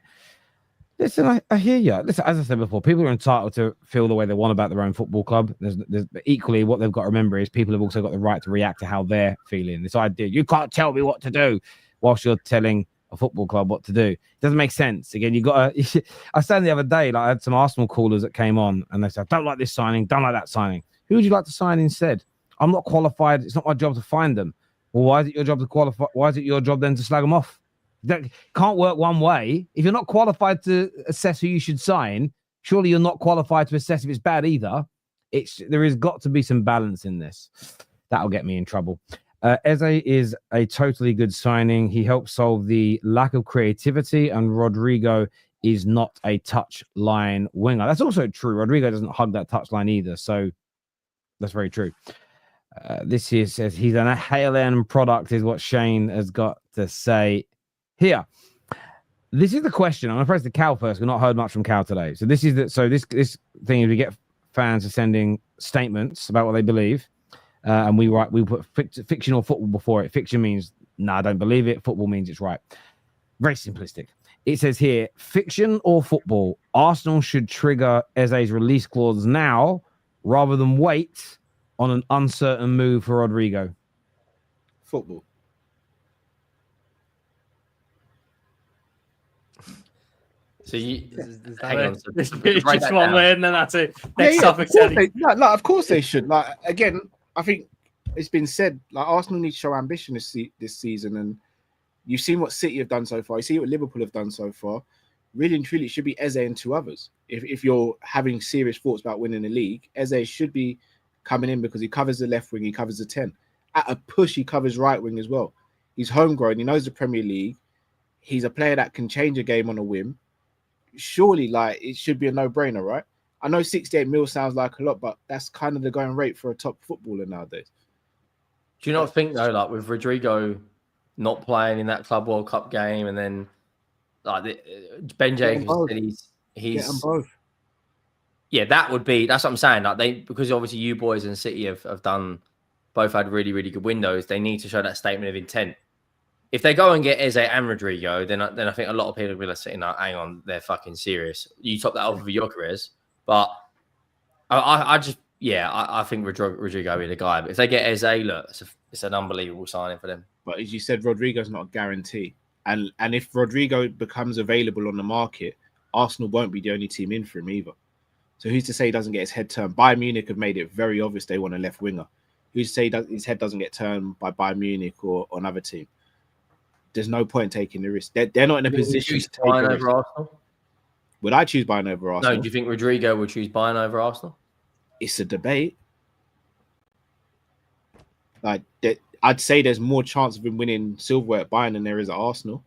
S1: Listen, I hear you. Listen, as I said before, people are entitled to feel the way they want about their own football club. There's equally what they've got to remember is people have also got the right to react to how they're feeling. This idea, you can't tell me what to do whilst you're telling a football club what to do. It doesn't make sense. Again, you got to. I said the other day, like I had some Arsenal callers that came on and they said, "Don't like this signing, don't like that signing." Who would you like to sign instead? I'm not qualified. It's not my job to find them. Well, why is it your job to qualify? Why is it your job then to slag them off? That can't work one way. If you're not qualified to assess who you should sign, surely you're not qualified to assess if it's bad either. There has got to be some balance in this. That'll get me in trouble. Eze is a totally good signing. He helps solve the lack of creativity, and Rodrygo is not a touchline winger. That's also true. Rodrygo doesn't hug that touchline either, so that's very true. This here says he's an Haaland product, is what Shane has got to say here. This is the question. I'm going to press the Cal first. We've not heard much from Cal today. So this is this thing is we get fans are sending statements about what they believe. And we put fiction or football before it. Fiction means, I don't believe it. Football means it's right. Very simplistic. It says here, fiction or football, Arsenal should trigger Eze's release clause now rather than wait on an uncertain move for Rodrygo.
S6: Football.
S2: So hang on.
S3: It's just one word and then that's it.
S6: Of course they should. Like, again, I think it's been said, like Arsenal need to show ambition this season, and you've seen what City have done so far. You see what Liverpool have done so far. Really and truly, it should be Eze and two others. If you're having serious thoughts about winning the league, Eze should be coming in because he covers the left wing, he covers the 10. At a push, he covers right wing as well. He's homegrown, he knows the Premier League. He's a player that can change a game on a whim. Surely, like, it should be a no-brainer, right? I know 68 mil sounds like a lot, but that's kind of the going rate for a top footballer nowadays.
S2: Do you not think, though, like with Rodrygo not playing in that Club World Cup game, and then like Ben Jacobs said he's
S6: both.
S2: Yeah, that's what I'm saying. Like because obviously you boys and City have both had really, really good windows. They need to show that statement of intent. If they go and get Eze and Rodrygo, then I think a lot of people will be like sitting like, hang on, they're fucking serious. You top that off with Gyökeres. But I think Rodrygo is the guy. But if they get Eze, look, it's an unbelievable signing for them.
S6: But as you said, Rodrygo's not a guarantee. And if Rodrygo becomes available on the market, Arsenal won't be the only team in for him either. So who's to say he doesn't get his head turned? Bayern Munich have made it very obvious they want a left winger. Who's to say his head doesn't get turned by Bayern Munich or another team? There's no point taking the risk. They're not in a position to take
S2: Bayern over Arsenal.
S6: Would I choose Bayern over Arsenal?
S2: No, do you think Rodrygo would choose Bayern over Arsenal?
S6: It's a debate. Like, I'd say there's more chance of him winning silverware at Bayern than there is at Arsenal.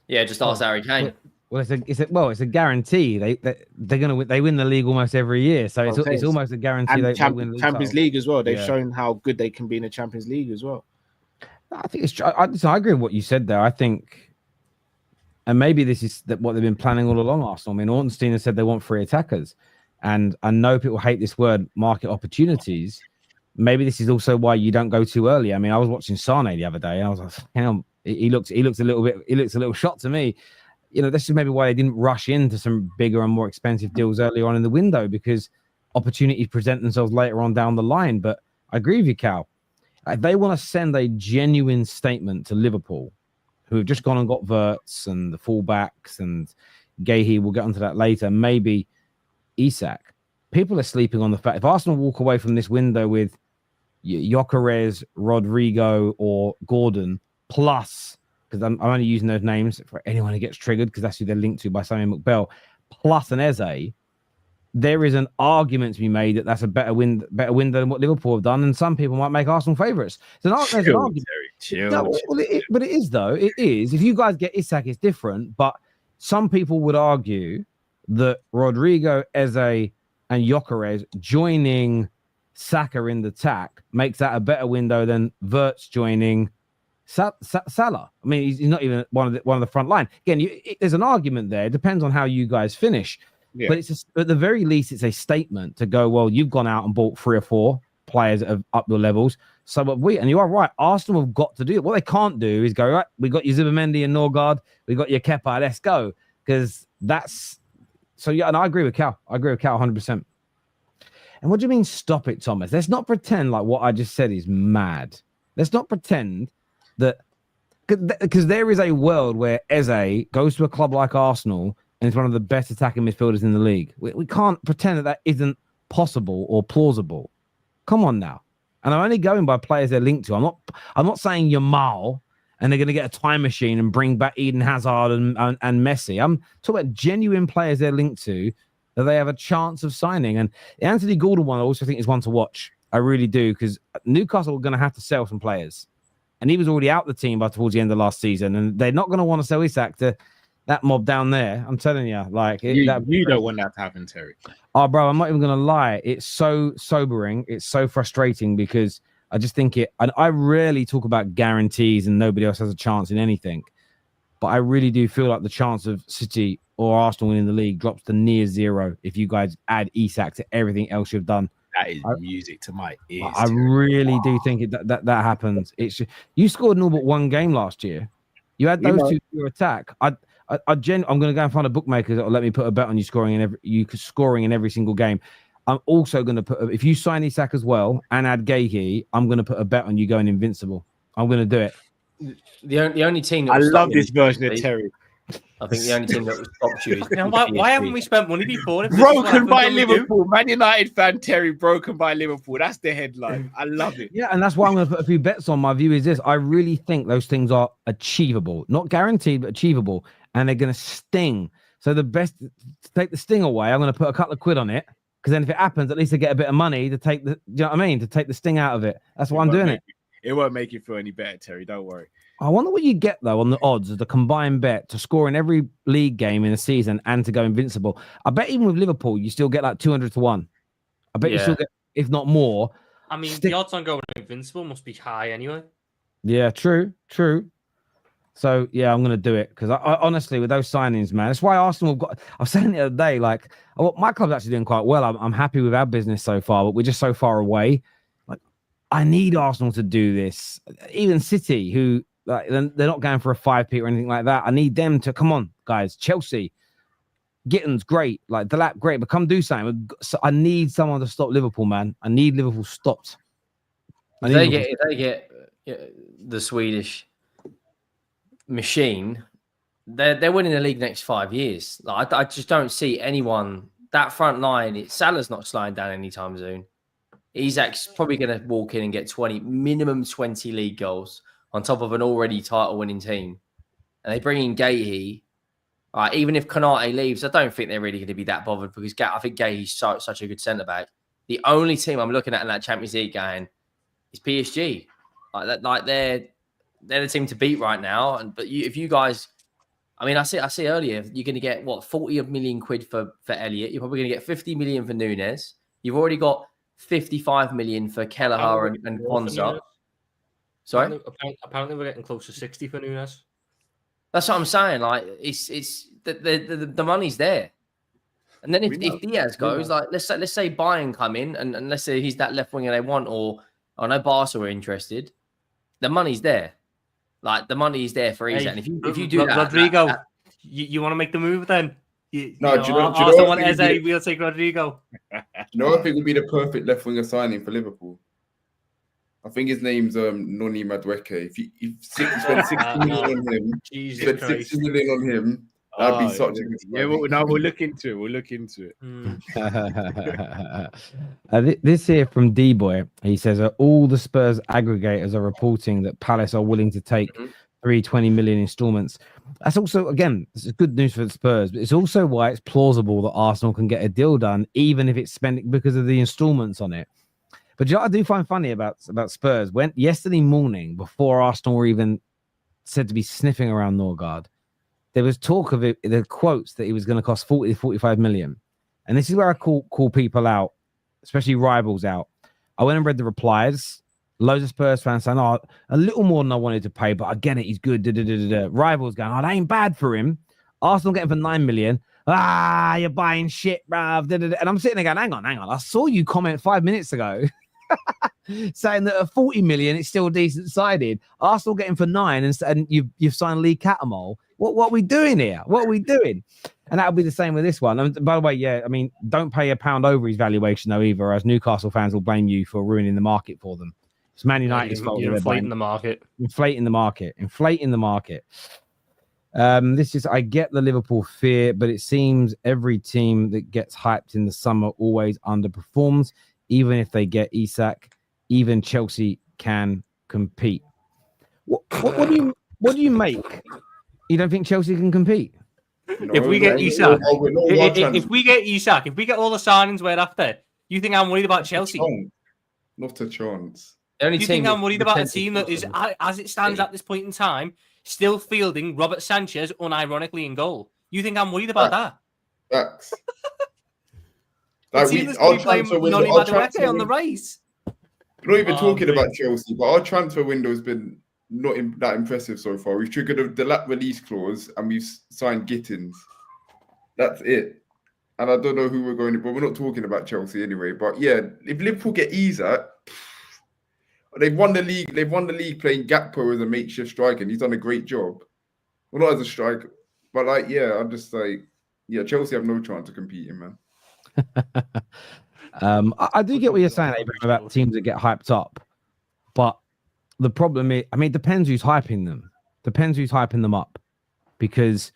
S2: Yeah, just ask Harry Kane.
S1: Well, it's a guarantee. They win the league almost every year, so it's almost a guarantee
S6: and
S1: they win the
S6: Champions
S1: title.
S6: League as well. They've shown how good they can be in the Champions League as well.
S1: I think it's. I agree with what you said there. I think, and maybe this is what they've been planning all along. Arsenal. I mean, Ornstein has said they want 3 attackers, and I know people hate this word, market opportunities. Maybe this is also why you don't go too early. I mean, I was watching Sane the other day, and I was like, hang on, he looks a little shot to me. You know, this is maybe why they didn't rush into some bigger and more expensive deals earlier on in the window, because opportunities present themselves later on down the line. But I agree with you, Cal. If they want to send a genuine statement to Liverpool, who have just gone and got Wirtz and the fullbacks and Guehi, we'll get onto that later, maybe Isak. People are sleeping on the fact if Arsenal walk away from this window with Gyökeres, Rodrygo, or Gordon, plus, because I'm only using those names for anyone who gets triggered, because that's who they're linked to by Samuel McBell, plus an Eze, there is an argument to be made that that's a better window than what Liverpool have done, and some people might make Arsenal favourites. There's an argument. But it is, though. It is. If you guys get Isak, it's different, but some people would argue that Rodrygo, Eze, and Gyökeres joining Saka in the attack makes that a better window than Wirtz joining Salah. I mean, he's not even one of the front line. Again, there's an argument there. It depends on how you guys finish. Yeah. But at the very least, it's a statement to go, well, you've gone out and bought 3 or 4 players that have up your levels. So and you are right, Arsenal have got to do it. What they can't do is go, right, we got your Zubimendi and Norgaard, we got your Kepa, let's go. Because that's so, yeah, and I agree with Cal. 100%. And what do you mean stop it, Thomas? Let's not pretend like what I just said is mad. Let's not pretend that, because there is a world where Eze goes to a club like Arsenal and is one of the best attacking midfielders in the league. We can't pretend that isn't possible or plausible. Come on now. And I'm only going by players they're linked to. I'm not saying Yamal and they're going to get a time machine and bring back Eden Hazard and Messi. I'm talking about genuine players they're linked to that they have a chance of signing. And the Anthony Gordon one, I also think is one to watch. I really do, because Newcastle are going to have to sell some players. And he was already out the team by towards the end of last season. And they're not going to want to sell Isak to that mob down there. I'm telling you, like
S6: you don't want that to happen, Terry.
S1: Oh, bro, I'm not even gonna lie. It's so sobering. It's so frustrating, because I just think and I rarely talk about guarantees and nobody else has a chance in anything, but I really do feel like the chance of City or Arsenal winning the league drops to near 0 if you guys add Isak to everything else you've done.
S6: That is music to my ears.
S1: I really do think that happens. It's you scored all but 1 game last year. You had those 2 to your attack. I'm going to go and find a bookmaker that will let me put a bet on you scoring in every single game. I'm also going to put, if you sign Isak as well and add Guehi, I'm going to put a bet on you going invincible. I'm going to do it.
S2: The only team that
S6: I love this version of Terry.
S2: I think the only team that would stop you is
S3: why haven't we spent money before?
S6: Broken by Liverpool. Man United fan Terry broken by Liverpool. That's the headline. I love it.
S1: Yeah, and that's why I'm going to put a few bets on. My view is this. I really think those things are achievable. Not guaranteed, but achievable. And they're going to sting. So the best, to take the sting away, I'm going to put a couple of quid on it. Because then if it happens, at least I get a bit of money to take you know what I mean? To take the sting out of it. That's why I'm doing it.
S6: It won't make you feel any better, Terry. Don't worry.
S1: I wonder what you get, though, on the odds of the combined bet to score in every league game in a season and to go invincible. I bet even with Liverpool, you still get like 200 to 1. I bet you still get, if not more.
S3: I mean, the odds on going invincible must be high anyway.
S1: Yeah, true. So, yeah, I'm going to do it. Because I honestly, with those signings, man, that's why Arsenal have got... I was saying the other day, like, my club's actually doing quite well. I'm happy with our business so far, but we're just so far away. Like, I need Arsenal to do this. Even City, who... Like, they're not going for a 5p or anything like that. I need them to come on, guys. Chelsea, Gittins, great. Like Delap, great. But come do something. So I need someone to stop Liverpool, man. I need Liverpool stopped.
S2: If they get the Swedish machine, they're winning the league next 5 years. Like, I just don't see anyone that front line. Salah's not slowing down anytime soon. Isak's probably going to walk in and get minimum 20 league goals on top of an already title-winning team. And they bring in Guehi. Even if Konaté leaves, I don't think they're really going to be that bothered, because I think Guehi's such a good centre-back. The only team I'm looking at in that Champions League game is PSG. They're the team to beat right now. But if you guys I mean, I see earlier, you're going to get, what, 40 million quid for Elliott. You're probably going to get 50 million for Nunes. You've already got 55 million for Kelleher and Kwanzaa. Sorry?
S3: Apparently we're getting close to 60 for Nunes.
S2: That's what I'm saying. Like, it's the money's there. And then if Diaz goes, like, let's say Bayern come in and let's say he's that left winger they want, or I know Barca are interested, the money's there. Like, the money is there for Eze. And if you do that,
S3: Rodrygo, you want to make the move then?
S5: Do you know
S3: want Eze, we'll take Rodrygo.
S5: You know, I think would be the perfect left winger signing for Liverpool. I think his name's Noni Madueke. If you spend 60 million on him,
S3: Jesus Christ.
S5: 60 million on him, that'd be such a good signing.
S6: Yeah, we'll look into it. We'll look into it.
S1: This here from D-Boy, he says, all the Spurs aggregators are reporting that Palace are willing to take 320 million installments. That's also, again, this is good news for the Spurs, but it's also why it's plausible that Arsenal can get a deal done, even if it's spent because of the installments on it. But you know what I do find funny about Spurs? Yesterday morning, before Arsenal were even said to be sniffing around Norgaard, there was talk of it, the quotes that he was going to cost 40 to 45 million. And this is where I call people out, especially rivals out. I went and read the replies. Loads of Spurs fans saying, a little more than I wanted to pay, but I get it, he's good. Rivals going, that ain't bad for him. Arsenal getting for 9 million. You're buying shit, bruv. And I'm sitting there going, hang on. I saw you comment 5 minutes ago saying that at 40 million, it's still decent sided. Arsenal getting for 9 and you've signed Lee Catamol. What are we doing here? What are we doing? And that'll be the same with this one. And by the way, yeah, I mean, don't pay a pound over his valuation though either, as Newcastle fans will blame you for ruining the market for them. It's Man United's fault.
S3: You're inflating the market.
S1: Inflating the market. This is, I get the Liverpool fear, but it seems every team that gets hyped in the summer always underperforms. Even if they get Isak, even Chelsea can compete. What do you make? You don't think Chelsea can compete?
S3: No, if we get Isak, if we get all the signings we're after, you think I'm worried about Chelsea?
S5: Not a chance.
S3: Do you think I'm worried about a team that is, as it stands at this point in time, still fielding Robert Sanchez unironically in goal? You think I'm worried about that?
S5: Facts.
S3: Like our transfer window on the race.
S5: We're not even talking about Chelsea, but our transfer window has been not that impressive so far. We've triggered the lap release clause and we've signed Gittins. That's it. And I don't know who we're going to, but we're not talking about Chelsea anyway. But yeah, if Liverpool get Isak, they've won the league. They've won the league playing Gakpo as a makeshift striker, and he's done a great job. Well, not as a striker, but like, yeah, I'm just like, yeah, Chelsea have no chance of competing, man.
S1: I do get what you're saying, Abraham, about teams that get hyped up, but the problem is, I mean, it depends who's hyping them. Depends who's hyping them up, because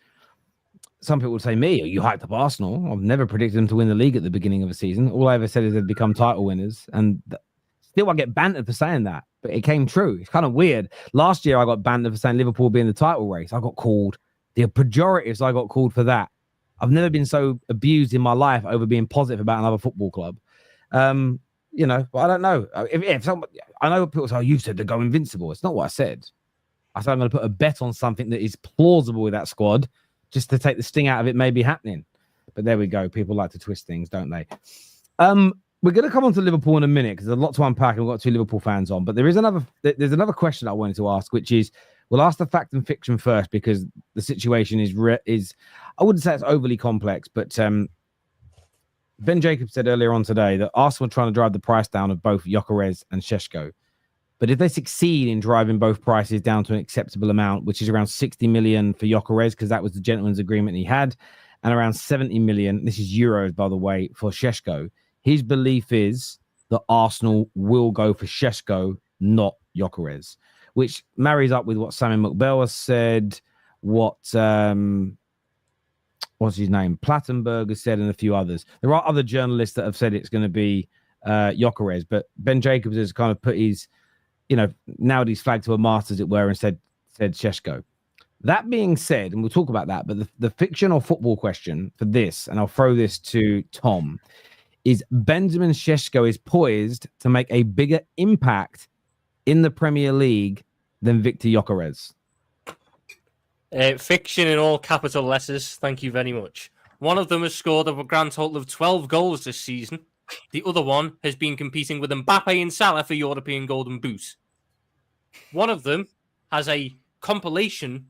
S1: some people would say, me, are you hyped up Arsenal? I've never predicted them to win the league at the beginning of a season. All I ever said is they'd become title winners, and still I get bantered for saying that, but it came true. It's kind of weird. Last year I got bantered for saying Liverpool would be in the title race. I got called the pejoratives. I got called for that. I've never been so abused in my life over being positive about another football club. You know, but I don't know. If someone, I know people say, oh, you said to go invincible. It's not what I said. I said I'm going to put a bet on something that is plausible with that squad just to take the sting out of it maybe happening. But there we go. People like to twist things, don't they? We're going to come on to Liverpool in a minute because there's a lot to unpack and we've got 2 Liverpool fans on. But there's another question I wanted to ask, which is, we'll ask the fact and fiction first because the situation is I wouldn't say it's overly complex, but Ben Jacobs said earlier on today that Arsenal are trying to drive the price down of both Gyökeres and Šeško. But if they succeed in driving both prices down to an acceptable amount, which is around 60 million for Gyökeres, because that was the gentleman's agreement he had, and around 70 million, this is euros, by the way, for Šeško, his belief is that Arsenal will go for Šeško, not Gyökeres, which marries up with what Simon McBell has said, what what's his name, Plattenberg has said, and a few others. There are other journalists that have said it's going to be Gyökeres, but Ben Jacobs has kind of put his, nailed his flag to a mast, as it were, and said Šeško. That being said, and we'll talk about that, but the fiction or football question for this, and I'll throw this to Tom, is Benjamin Šeško is poised to make a bigger impact in the Premier League than Viktor Gyökeres.
S3: Fiction in all capital letters. Thank you very much. One of them has scored a grand total of 12 goals this season. The other one has been competing with Mbappe and Salah for European Golden Boot. One of them has a compilation,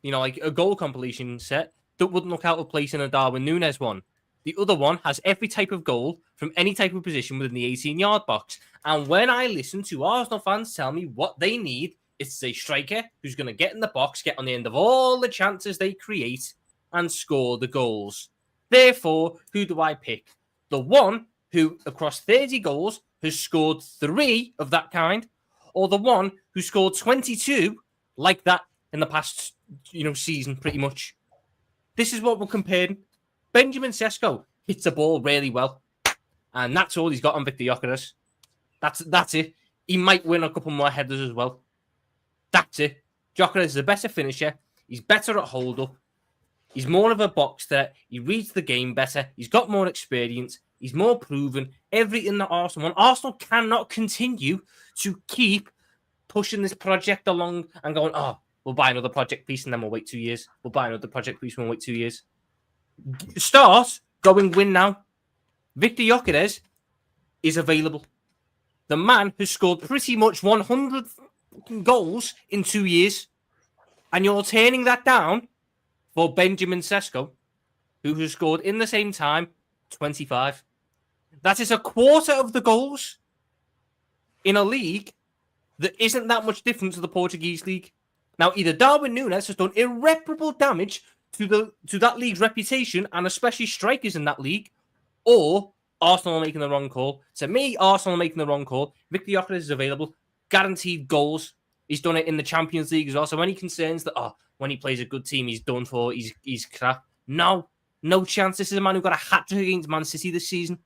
S3: like a goal compilation set that wouldn't look out of place in a Darwin Núñez one. The other one has every type of goal from any type of position within the 18-yard box. And when I listen to Arsenal fans tell me what they need, it's a striker who's going to get in the box, get on the end of all the chances they create, and score the goals. Therefore, who do I pick? The one who, across 30 goals, has scored 3 of that kind, or the one who scored 22 like that in the past, season, pretty much. This is what we're comparing. Benjamin Sesko hits the ball really well, and that's all he's got on Viktor Gyökeres. That's it. He might win a couple more headers as well. That's it. Gyökeres is a better finisher. He's better at hold-up. He's more of a box threat. He reads the game better. He's got more experience. He's more proven. Everything that Arsenal want. Arsenal cannot continue to keep pushing this project along and going, we'll buy another project piece and then we'll wait 2 years. We'll buy another project piece and we'll wait 2 years. Start, go and win now. Viktor Gyökeres is available. The man who scored pretty much 100 goals in 2 years. And you're turning that down for Benjamin Sesko, who has scored in the same time 25. That is a quarter of the goals in a league that isn't that much different to the Portuguese league. Now, either Darwin Núñez has done irreparable damage to that league's reputation, and especially strikers in that league, or Arsenal are making the wrong call. To me, Arsenal are making the wrong call. Viktor Gyökeres is available, guaranteed goals. He's done it in the Champions League as well. So any concerns that when he plays a good team, he's done for, he's crap. No chance. This is a man who got a hat-trick against Man City this season.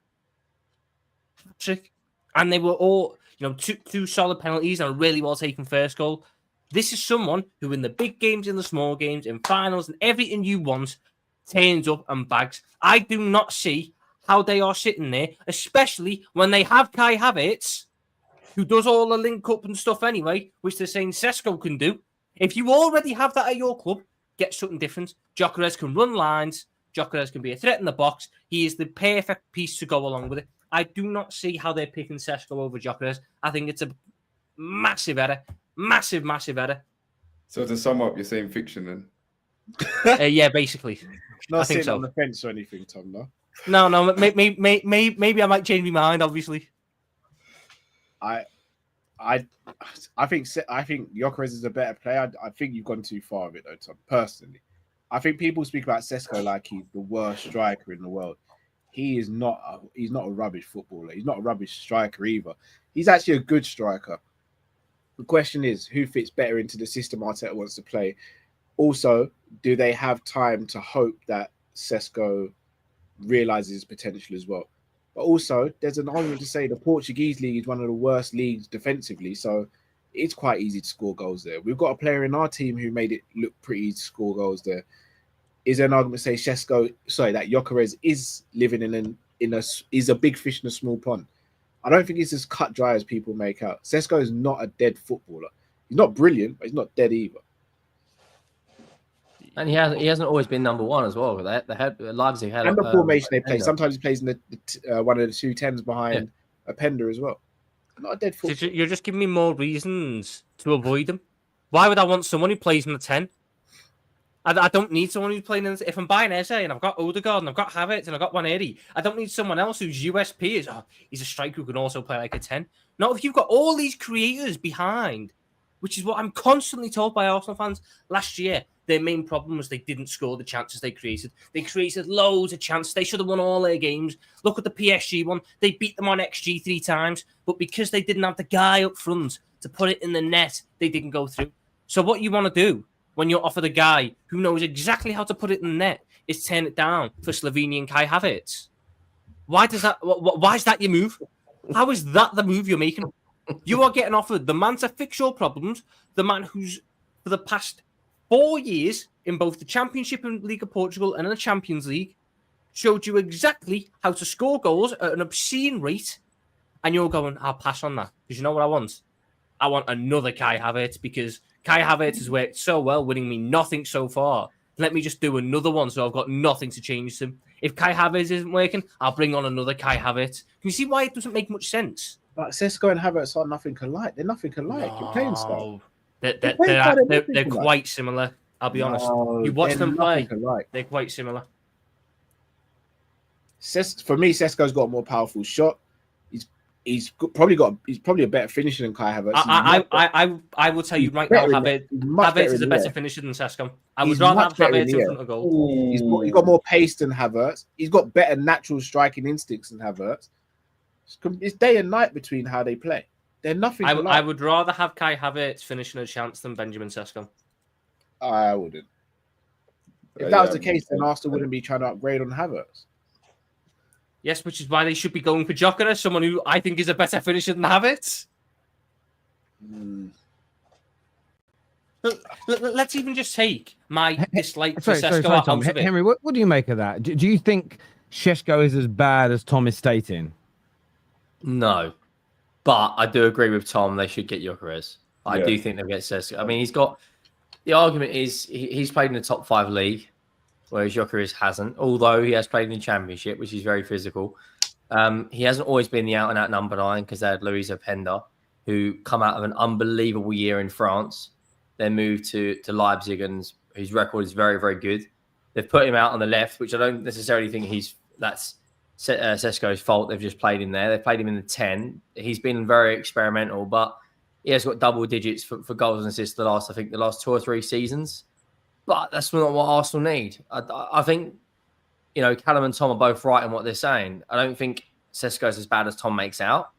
S3: Hat-trick. And they were all, two solid penalties and a really well-taken first goal. This is someone who in the big games, in the small games, in finals, and everything you want, turns up and bags. I do not see how they are sitting there, especially when they have Kai Havertz, who does all the link-up and stuff anyway, which they're saying Sesko can do. If you already have that at your club, get something different. Gyökeres can run lines. Gyökeres can be a threat in the box. He is the perfect piece to go along with it. I do not see how they're picking Sesko over Gyökeres. I think it's a massive error. Massive error.
S5: So to sum up, you're saying fiction then?
S3: Yeah, basically.
S6: Not
S3: I think
S6: sitting
S3: so.
S6: on the fence or anything, Tom, no?
S3: No, maybe I might change my mind, obviously.
S6: I think Gyökeres is a better player. I think you've gone too far with it, though, Tom. Personally, I think people speak about Sesko like he's the worst striker in the world. He is not. He's not a rubbish footballer. He's not a rubbish striker either. He's actually a good striker. The question is, who fits better into the system Arteta wants to play? Also, do they have time to hope that Sesko realizes his potential as well? But also, there's an argument to say the Portuguese league is one of the worst leagues defensively, so it's quite easy to score goals there. We've got a player in our team who made it look pretty easy to score goals there. Is there an argument to say that Gyökeres is living is a big fish in a small pond? I don't think it's as cut dry as people make out. Sesko is not a dead footballer. He's not brilliant, but he's not dead either.
S2: And he hasn't always been number one as well. They had Leipzig had
S6: and the formation they play. Sometimes he plays in the one of the 2 10s behind a Pender as well. Not a dead footballer.
S3: You're just giving me more reasons to avoid him. Why would I want someone who plays in the 10? I don't need someone who's playing in the... If I'm buying Eze and I've got Odegaard and I've got Havertz and I've got Werner, I don't need someone else whose USP is, he's a striker who can also play like a 10. No, if you've got all these creators behind, which is what I'm constantly told by Arsenal fans last year, their main problem was they didn't score the chances they created. They created loads of chances. They should have won all their games. Look at the PSG one. They beat them on XG 3 times, but because they didn't have the guy up front to put it in the net, they didn't go through. So what you want to do when you're offered a guy who knows exactly how to put it in the net is turn it down for Slovenian Kai Havertz. Why is that your move? How is that the move you're making? You are getting offered the man to fix your problems, the man who's for the past 4 years in both the Championship and League of Portugal and in the Champions League showed you exactly how to score goals at an obscene rate, and you're going, I'll pass on that because you know what I want? I want another Kai Havertz because Kai Havertz has worked so well, winning me nothing so far. Let me just do another one so I've got nothing to change to. If Kai Havertz isn't working, I'll bring on another Kai Havertz. Can you see why it doesn't make much sense?
S6: But Sesko and Havertz are nothing alike. They're nothing alike. You're playing style.
S3: They're quite similar. I'll be honest. You watch them play, they're quite similar.
S6: For me, Sesko's got a more powerful shot. He's probably a better finisher than Kai Havertz.
S3: I will tell you right now, Havertz is a better finisher than Sesko. I would rather have Havertz in front of goal.
S6: He's got more pace than Havertz. He's got better natural striking instincts than Havertz. It's day and night between how they play. They're nothing alike.
S3: I would rather have Kai Havertz finishing a chance than Benjamin Sesko.
S6: I wouldn't. If that was the case, then Arsenal wouldn't be trying to upgrade on Havertz.
S3: Yes, which is why they should be going for Gyökeres, someone who I think is a better finisher than Havertz. Let's even just take my dislike for Sesko out
S1: Tom.
S3: of it.
S1: Henry, what do you make of that? Do you think Šeško is as bad as Tom is stating?
S2: No. But I do agree with Tom. They should get Gyökeres. I do think they'll get Sesko. I mean, he's got... The argument is he's played in the top 5 league, whereas Gyökeres hasn't, although he has played in the Championship, which is very physical. He hasn't always been the out-and-out number 9 because they had Luis Openda, who come out of an unbelievable year in France, then moved to Leipzig, and whose record is very, very good. They've put him out on the left, which I don't necessarily think that's Sesko's fault. They've just played him there. They've played him in the 10. He's been very experimental, but he has got double digits for goals and assists the last 2 or 3 seasons. But that's not what Arsenal need. I think, Callum and Tom are both right in what they're saying. I don't think Sesko's as bad as Tom makes out.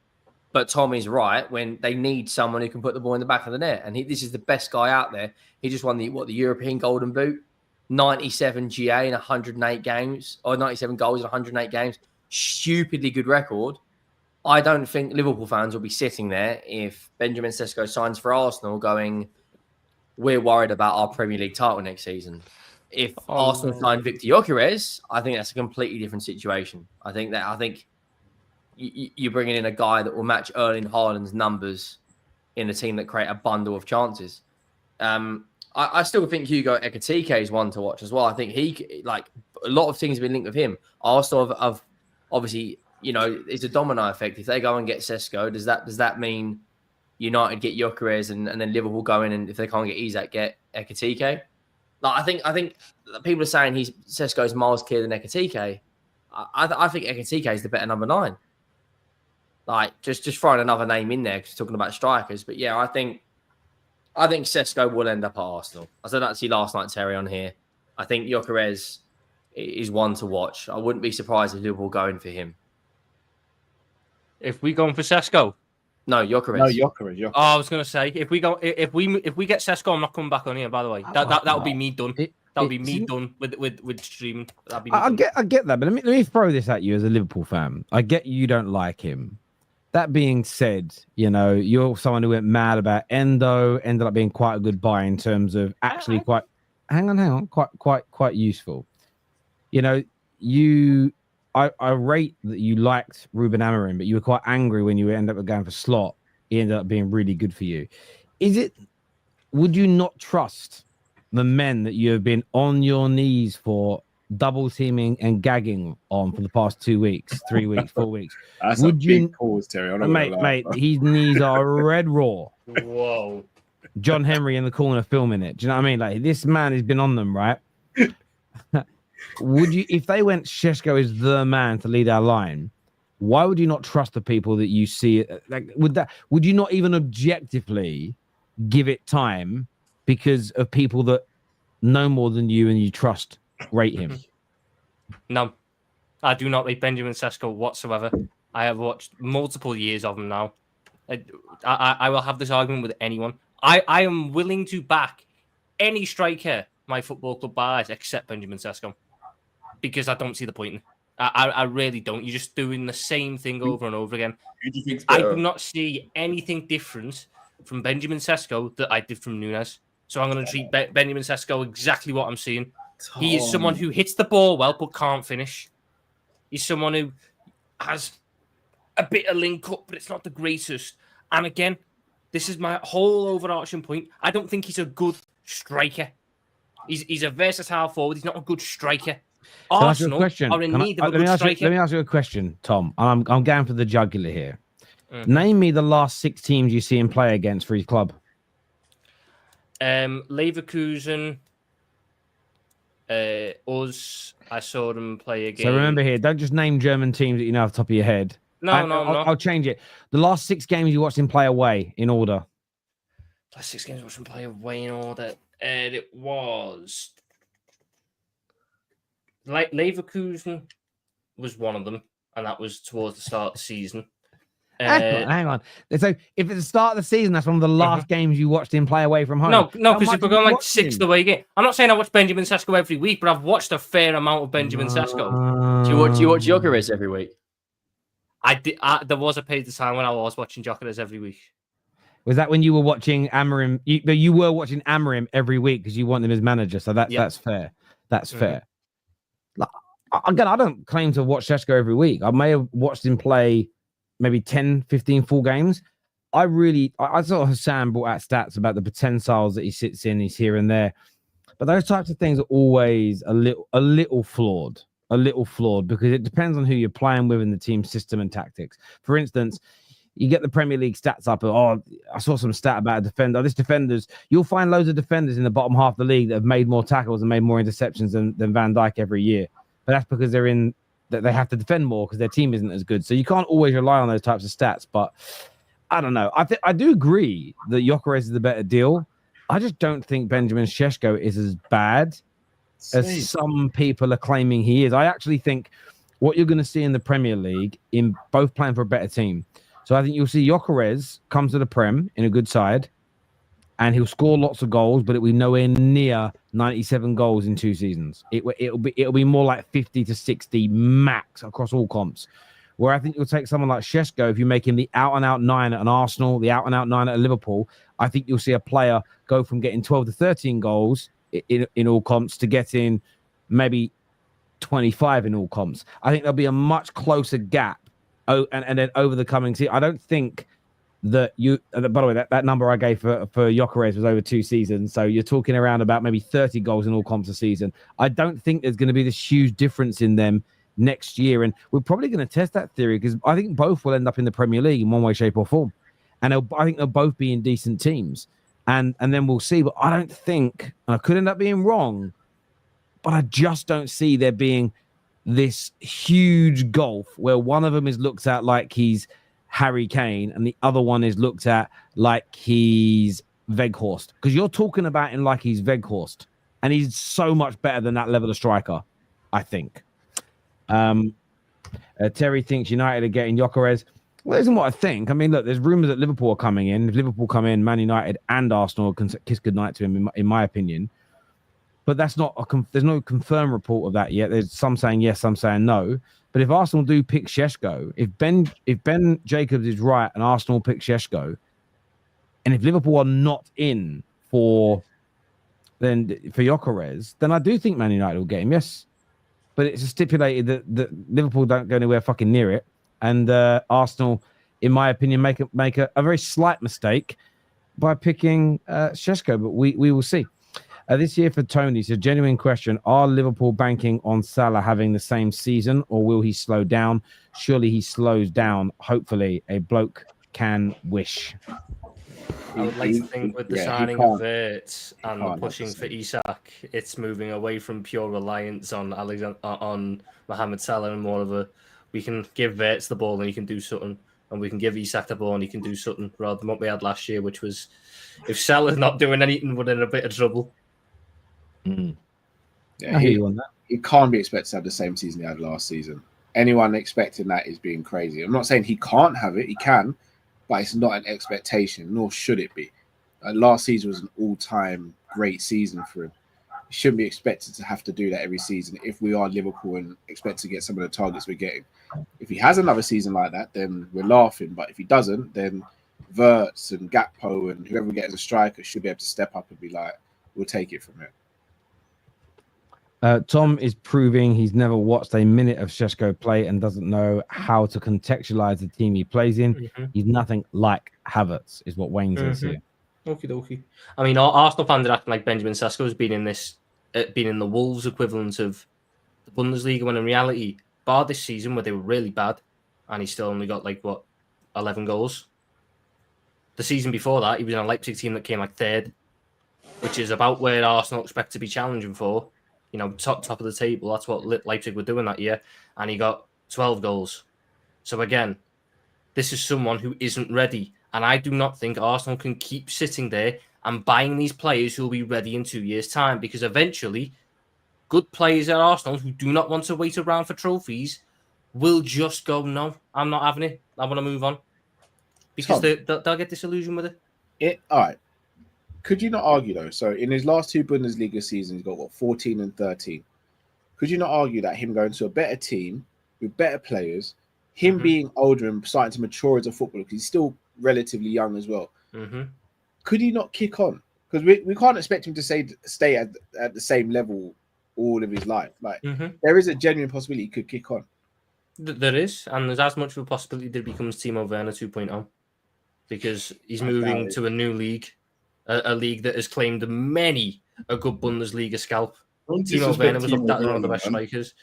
S2: But Tom is right when they need someone who can put the ball in the back of the net. And this is the best guy out there. He just won the European Golden Boot. 97 GA in 108 games, or 97 goals in 108 games. Stupidly good record. I don't think Liverpool fans will be sitting there if Benjamin Sesko signs for Arsenal going, we're worried about our Premier League title next season. If Arsenal sign Viktor Gyökeres, I think that's a completely different situation. I think you're bringing in a guy that will match Erling Haaland's numbers in a team that create a bundle of chances. I still think Hugo Ekitike is one to watch as well. I think a lot of things have been linked with him. Arsenal have obviously, it's a domino effect. If they go and get Sesko, does that mean United get Gyökeres and then Liverpool go in, and if they can't get HIJACK, get Ekitike? I think people are saying Sesko's miles clearer than Ekitike. I think Ekitike is the better number 9. Just throwing another name in there because we're talking about strikers. But yeah, I think Sesko will end up at Arsenal. I said that to you last night, Terry, on here. I think Gyökeres is one to watch. I wouldn't be surprised if Liverpool go in for him.
S3: If we go in for Sesko?
S2: No, Gyökeres.
S6: No, Gyökeres.
S3: Oh, I was going to say, if we get Sesko, I'm not coming back on here, by the way. That would be me done. That would be me done with streaming.
S1: I get that, but let me throw this at you as a Liverpool fan. I get you don't like him. That being said, you're someone who went mad about Endo, ended up being quite a good buy in terms of actually quite useful. I rate that you liked Ruben Amorim, but you were quite angry when you ended up going for Slot. He ended up being really good for you. Would you not trust the men that you have been on your knees for double teaming and gagging on for the past 2 weeks, 3 weeks, 4 weeks?
S6: That's a big pause, Terry.
S1: Mate, his knees are red raw.
S3: Whoa.
S1: John Henry in the corner filming it. Do you know what I mean? This man has been on them, right? Would you, if they went Šeško is the man to lead our line, why would you not trust the people that you see? Would you not even objectively give it time because of people that know more than you and you trust rate him?
S3: No, I do not rate Benjamin Sesko whatsoever. I have watched multiple years of him now. I will have this argument with anyone. I am willing to back any striker my football club buys except Benjamin Sesko because I don't see the point in it. I really don't. You're just doing the same thing over and over again. I do not see anything different from Benjamin Sesko that I did from Núñez. So I'm going to treat Benjamin Sesko exactly what I'm seeing. He is someone who hits the ball well but can't finish. He's someone who has a bit of link up, but it's not the greatest. And again, This is my whole overarching point. I don't think he's a good striker. He's a versatile forward. He's not a good striker. Arsenal are in need of a good striker.
S1: Let me ask you a question, Tom. I'm going for the jugular here. Name me the last 6 teams you see him play against for his club.
S3: Leverkusen, us. I saw them play again.
S1: So remember here, don't just name German teams that you know off the top of your head.
S3: No,
S1: I'll change it. The last 6 games you watched him play away in order.
S3: Last 6 games I watched him play away in order. It was Leverkusen was one of them, and that was towards the start of the season.
S1: Hang on. So if it's the start of the season, that's one of the last games you watched him play away from home.
S3: No, because if we're going like 6th away game, I'm not saying I watch Benjamin Sesko every week, but I've watched a fair amount of Benjamin Sesko.
S2: Do you watch Gyökeres every week?
S3: I did. There was a period of time when I was watching Gyökeres every week.
S1: Was that when you were watching Amorim? You were watching Amorim every week because you want him as manager. So that's fair. That's fair. Like, again, I don't claim to watch Šeško every week. I may have watched him play maybe 10, 15 full games. I saw Hassan brought out stats about the potentials that he sits in. He's here and there. But those types of things are always a little flawed. Because it depends on who you're playing with in the team system and tactics. For instance, you get the Premier League stats up. I saw some stat about a defender. You'll find loads of defenders in the bottom half of the league that have made more tackles and made more interceptions than Van Dijk every year. But that's because they have to defend more because their team isn't as good. So you can't always rely on those types of stats. But I don't know. I do agree that Gyökeres is the better deal. I just don't think Benjamin Šeško is as bad as some people are claiming he is. I actually think what you're going to see in the Premier League in both playing for a better team. So I think you'll see Gyökeres come to the Prem in a good side and he'll score lots of goals, but it'll be nowhere near 97 goals in 2 seasons. It'll be more like 50 to 60 max across all comps. Where I think you'll take someone like Šeško, if you make him the out-and-out 9 at an Arsenal, the out-and-out 9 at a Liverpool, I think you'll see a player go from getting 12 to 13 goals in all comps to getting maybe 25 in all comps. I think there'll be a much closer gap. And then over the coming season, I don't think that by the way, that number I gave for Gyökeres was over 2 seasons. So you're talking around about maybe 30 goals in all comps a season. I don't think there's going to be this huge difference in them next year. And we're probably going to test that theory because I think both will end up in the Premier League in one way, shape or form. And I think they'll both be in decent teams. And then we'll see. But I don't think, and I could end up being wrong, but I just don't see there being this huge gulf where one of them is looked at like he's Harry Kane and the other one is looked at like he's Weghorst. Because you're talking about him like he's Weghorst. And he's so much better than that level of striker, I think. Terry thinks United are getting Gyökeres. Well, isn't what I think. I mean, look, there's rumours that Liverpool are coming in. If Liverpool come in, Man United and Arsenal can kiss goodnight to him, in my opinion. But that's not there's no confirmed report of that yet. There's some saying yes, some saying no. But if Arsenal do pick Šeško, if Ben Jacobs is right and Arsenal pick Šeško, and if Liverpool are not in for Gyökeres, then I do think Man United will get him, yes. But it's stipulated that Liverpool don't go anywhere fucking near it. And Arsenal, in my opinion, make a very slight mistake by picking Šeško, but we will see. This year for Tony, it's a genuine question. Are Liverpool banking on Salah having the same season or will he slow down? Surely he slows down. Hopefully a bloke can wish.
S3: I would like to think with the signing of Wirtz and the pushing for Isak, it's moving away from pure reliance on Mohamed Salah and more of a, we can give Wirtz the ball and he can do something, and we can give Isak the ball and he can do something, rather than what we had last year, which was if Salah's not doing anything, we're in a bit of trouble.
S6: Yeah, he can't be expected to have the same season he had last season. Anyone expecting that is being crazy. I'm not saying he can't have it, he can, but it's not an expectation, nor should it be. Last season was an all-time great season for him. He shouldn't be expected to have to do that every season if we are Liverpool and expect to get some of the targets we're getting. If he has another season like that, then we're laughing. But if he doesn't, then Wirtz and Gakpo and whoever we get as a striker should be able to step up and be like, we'll take it from here.
S1: Tom is proving he's never watched a minute of Šeško play and doesn't know how to contextualize the team he plays in.
S3: Mm-hmm.
S1: He's nothing like Havertz, is what Wayne says here.
S3: Okie dokie. I mean, Arsenal fans are acting like Benjamin Sesko has been in this, been in the Wolves equivalent of the Bundesliga, when in reality, bar this season where they were really bad, and he still only got 11 goals. The season before that, he was in a Leipzig team that came third, which is about where Arsenal expect to be challenging for. You know, top of the table. That's what Leipzig were doing that year, and he got 12 goals. So again, this is someone who isn't ready, and I do not think Arsenal can keep sitting there and buying these players who will be ready in 2 years' time, because eventually, good players at Arsenal who do not want to wait around for trophies will just go, no, I'm not having it. I want to move on, because they'll get disillusioned with it.
S6: All right. Could you not argue, though? So in his last 2 Bundesliga seasons, he's got, 14 and 13. Could you not argue that him going to a better team with better players, him being older and starting to mature as a footballer, because he's still relatively young as well, could he not kick on? Because we can't expect him to stay at the same level all of his life. There is a genuine possibility he could kick on.
S3: There is, and there's as much of a possibility that he becomes Timo Werner 2.0, because he's moving to a new league. A league that has claimed many a good Bundesliga scalp. Timo Werner was looked at as one of the best strikers.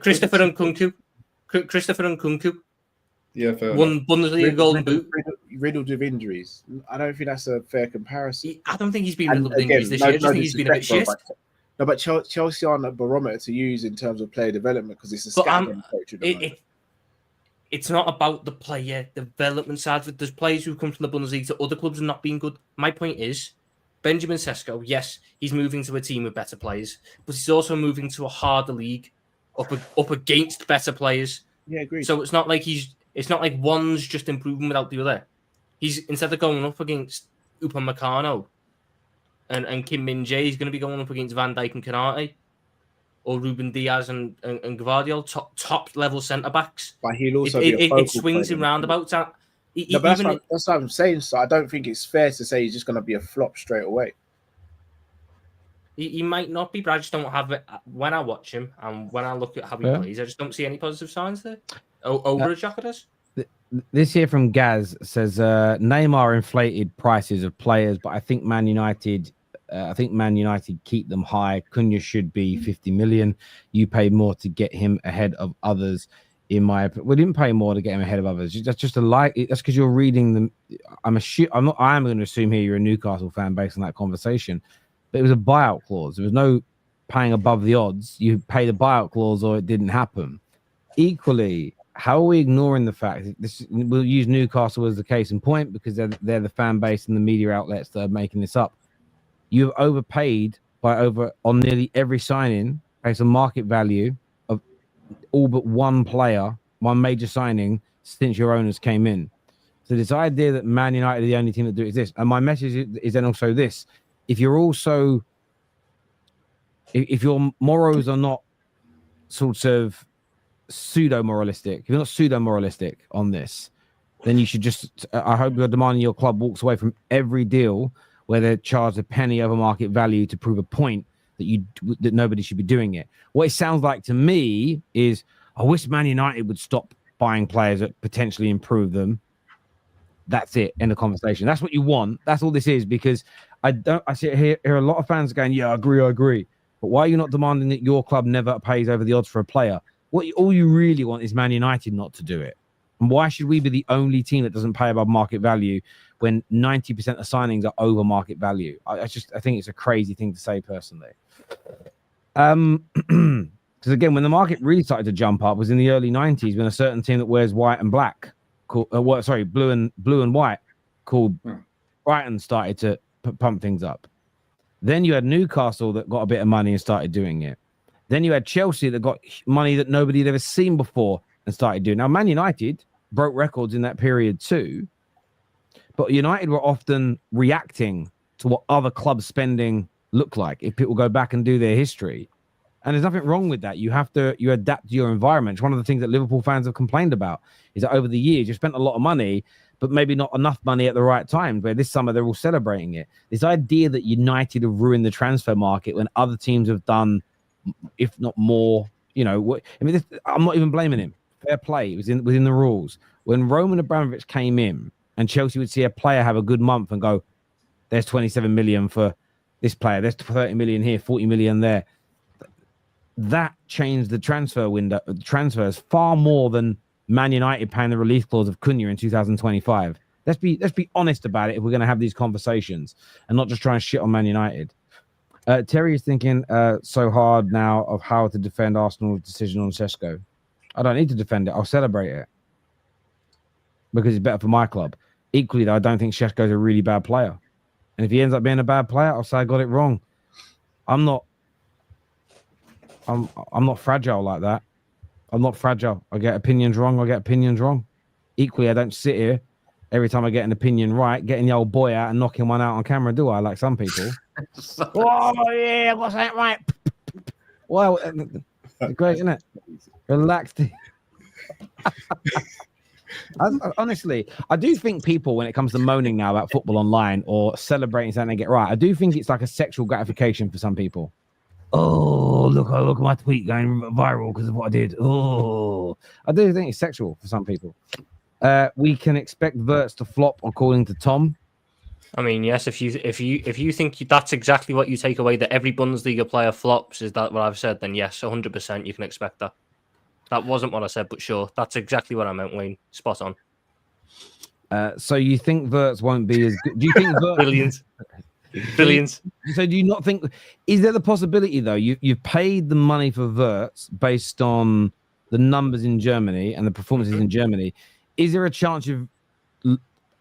S3: Christopher Nkunku.
S5: Yeah, fair
S3: won Bundesliga Golden Boot.
S6: Riddled with injuries. I don't think that's a fair comparison.
S3: I don't think he's been riddled with injuries this year. I just think he's been a bit shit.
S6: No, but Chelsea aren't a barometer to use in terms of player development, because it's a scouting approach.
S3: It's not about the player development side. There's players who come from the Bundesliga to other clubs and not being good. My point is, Benjamin Sesko, yes, he's moving to a team with better players, but he's also moving to a harder league up against better players.
S6: Yeah, agreed.
S3: So it's not like one's just improving without the other. He's, instead of going up against Upamecano and Kim Min-jae, he's going to be going up against Van Dijk and Konaté, or Ruben Diaz and Gvardiol, top level centre backs.
S6: But he'll also
S3: it swings in roundabouts. That's
S6: what I'm saying. So I don't think it's fair to say he's just going to be a flop straight away.
S3: He might not be, but I just don't have it. When I watch him and when I look at how he plays, I just don't see any positive signs there. Over Gyökeres.
S1: This here from Gaz says Neymar inflated prices of players, but I think Man United keep them high. Cunha should be 50 million. You pay more to get him ahead of others. In my opinion, we didn't pay more to get him ahead of others. That's just a lie. That's because you're reading them. I am going to assume here you're a Newcastle fan based on that conversation. But it was a buyout clause. There was no paying above the odds. You pay the buyout clause or it didn't happen. Equally, how are we ignoring the fact that we'll use Newcastle as the case in point, because they're the fan base and the media outlets that are making this up. You've overpaid on nearly every signing based on market value of all but one player, one major signing since your owners came in. So this idea that Man United are the only team that do it is this. And my message is then also this: if your morals are not sort of pseudo-moralistic, if you're not pseudo-moralistic on this, then you should just, I hope you're demanding your club walks away from every deal where they're charged a penny over market value to prove a point that nobody should be doing it. What it sounds like to me is, I wish Man United would stop buying players that potentially improve them. That's it. End of conversation. That's what you want. That's all this is, because I hear a lot of fans going, yeah, I agree. But why are you not demanding that your club never pays over the odds for a player? All you really want is Man United not to do it. And why should we be the only team that doesn't pay above market value when 90% of signings are over market value? I think it's a crazy thing to say personally. Because again, when the market really started to jump up was in the early 90s, when a certain team that wears white and black, blue and white, called Brighton, started to pump things up. Then you had Newcastle that got a bit of money and started doing it. Then you had Chelsea that got money that nobody had ever seen before and started doing. Now, Man United broke records in that period too, but United were often reacting to what other clubs' spending looked like if people go back and do their history. And there's nothing wrong with that. You adapt to your environment. It's one of the things that Liverpool fans have complained about, is that over the years you spent a lot of money, but maybe not enough money at the right time, where this summer they're all celebrating it. This idea that United have ruined the transfer market when other teams have done, if not more, you know, I'm not even blaming him. Fair play. It was within the rules. When Roman Abramovich came in and Chelsea would see a player have a good month and go, there's 27 million for this player, there's 30 million here, 40 million there. That changed the transfer window, transfers far more than Man United paying the release clause of Cunha in 2025. Let's be honest about it if we're going to have these conversations and not just try and shit on Man United. Terry is thinking so hard now of how to defend Arsenal's decision on Sesko. I don't need to defend it. I'll celebrate it because it's better for my club. Equally, though, I don't think Šeško's a really bad player. And if he ends up being a bad player, I'll say I got it wrong. I'm not fragile like that. I'm not fragile. I get opinions wrong. I get opinions wrong. Equally, I don't sit here every time I get an opinion right, getting the old boy out and knocking one out on camera, do I? Like some people. Oh, yeah, what's that right? Well, great, isn't it? Relaxed. Honestly, I do think people, when it comes to moaning now about football online or celebrating something they get right, I do think it's like a sexual gratification for some people. Oh, look at my tweet going viral because of what I did. Oh, I do think it's sexual for some people. We can expect Wirtz to flop, according to Tom.
S3: I mean, yes, if you think that's exactly what you take away, that every Bundesliga player flops, is that what I've said? Then yes, 100% you can expect that. That wasn't what I said, but sure, that's exactly what I meant, Wayne. Spot on.
S1: So you think Wirtz won't be as good? Do you think Wirtz...
S3: Billions.
S1: So do you not think? Is there the possibility though? You've paid the money for Wirtz based on the numbers in Germany and the performances in Germany. Is there a chance you've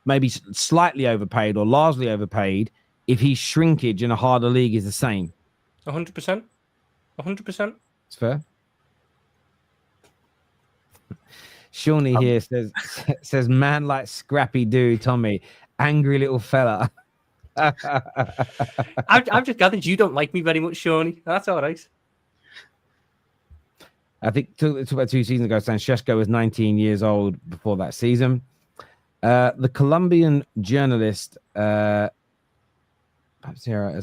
S1: maybe slightly overpaid or largely overpaid if his shrinkage in a harder league is the same?
S3: 100%. 100%.
S1: It's fair. Shawnee here says, man like Scrappy Doo, Tommy, angry little fella.
S3: I've just gathered you don't like me very much, Shawnee. That's all right.
S1: I think about 2 seasons ago, saying Šeško was 19 years old before that season. The Colombian journalist has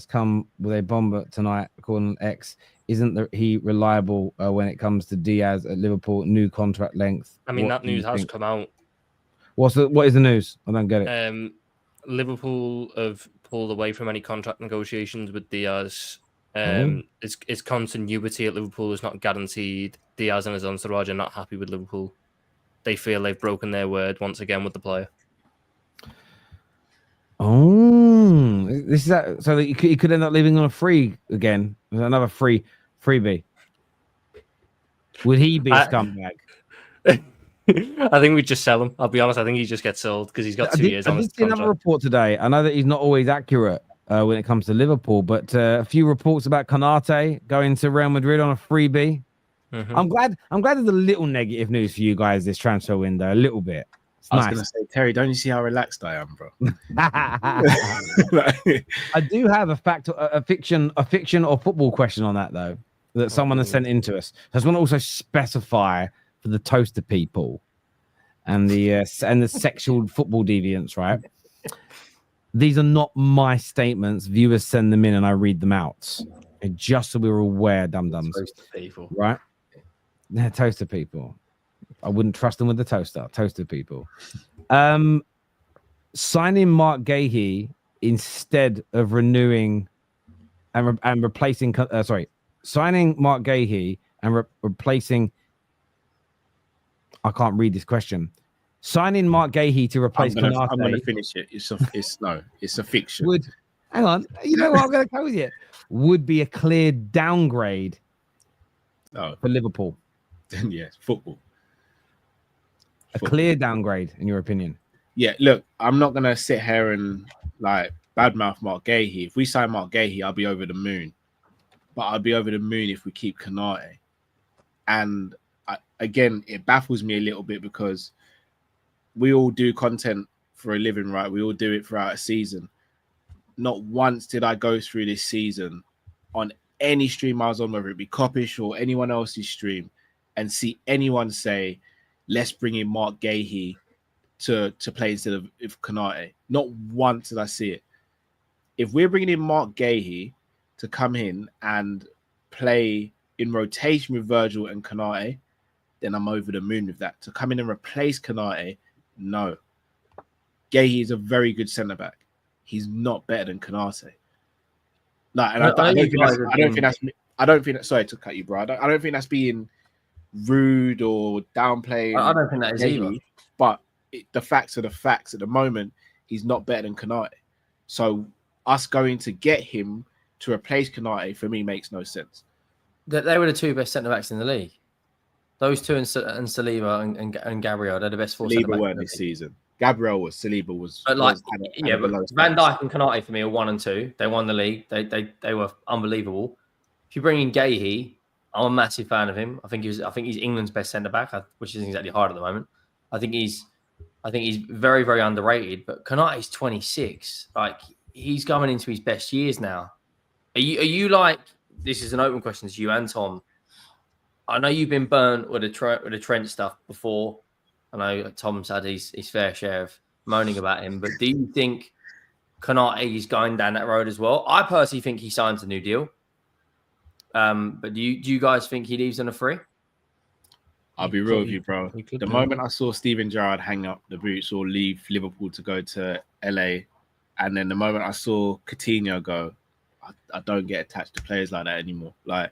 S1: come with a bomber tonight, according to X. Isn't he reliable when it comes to Diaz at Liverpool? New contract length.
S3: I mean, that news has come out.
S1: What is the news? I don't get it.
S3: Liverpool have pulled away from any contract negotiations with Diaz. Its continuity at Liverpool is not guaranteed. Diaz and his entourage are not happy with Liverpool. They feel they've broken their word once again with the player.
S1: Oh, this is that. So that he could end up leaving on a free again. Another freebie. Would he be a scumbag?
S3: I think we just sell him. I'll be honest. I think he just gets sold because he's got 2 years on his contract. I did see another
S1: report today. I know that he's not always accurate when it comes to Liverpool, but a few reports about Konaté going to Real Madrid on a freebie. Mm-hmm. I'm glad there's a little negative news for you guys this transfer window. A little bit.
S6: I was going to say, Terry, don't you see how relaxed I am, bro?
S1: I do have a fiction or football question on that though, that someone has sent in to us. I just want to also specify for the toaster people and the sexual football deviants, right? These are not my statements. Viewers send them in and I read them out. And just so we're aware, dum-dums.
S2: Toaster people.
S1: Right? They're toaster people. I wouldn't trust them with the toaster. Toaster people. Signing Marc Guéhi instead of renewing and replacing... signing Marc Guéhi and replacing... I can't read this question. Signing Marc Guéhi to replace Konaté.
S6: I'm going to finish it. It's a fiction.
S1: Hang on. You know what? I'm going to go with you. Would be a clear downgrade for Liverpool.
S6: Yes, football.
S1: A clear downgrade, in your opinion?
S6: Yeah, look, I'm not going to sit here and badmouth Marc Guéhi. If we sign Marc Guéhi, I'll be over the moon. But I'll be over the moon if we keep Konaté. And again, it baffles me a little bit because we all do content for a living, right? We all do it throughout a season. Not once did I go through this season on any stream I was on, whether it be Coppish or anyone else's stream, and see anyone say, let's bring in Marc Guéhi to play instead of Konaté. Not once did I see it. If we're bringing in Marc Guéhi to come in and play in rotation with Virgil and Konaté, then I'm over the moon with that. To come in and replace Konaté, no. Guehi is a very good centre back. He's not better than Konaté. No, and I don't think that's sorry to cut you, bro. I don't think that's being rude or downplaying.
S2: I don't think that is
S6: Guehi,
S2: either.
S6: But the facts are the facts. At the moment, he's not better than Konaté. So us going to get him to replace Konaté for me makes no sense.
S2: They were the two best centre backs in the league. Those two and Saliba and Gabriel, they're the best four centre backs.
S6: Saliba weren't this season. Gabriel was. Saliba was.
S2: But like,
S6: but
S2: Van Dijk and Konaté for me are 1 and 2. They won the league. They were unbelievable. If you bring in Guehi, I'm a massive fan of him. I think he's England's best centre back, which isn't exactly hard at the moment. I think he's very, very underrated. But Konaté's 26. Like, he's coming into his best years now. Are you like? This is an open question to you and Tom. I know you've been burnt with the Trent stuff before. I know Tom's had his fair share of moaning about him, but do you think Konaté is going down that road as well? I personally think he signs a new deal. But do you guys think he leaves on a free?
S6: I'll be real with you, bro. The moment I saw Steven Gerrard hang up the boots or leave Liverpool to go to LA, and then the moment I saw Coutinho go, I don't get attached to players like that anymore. Like,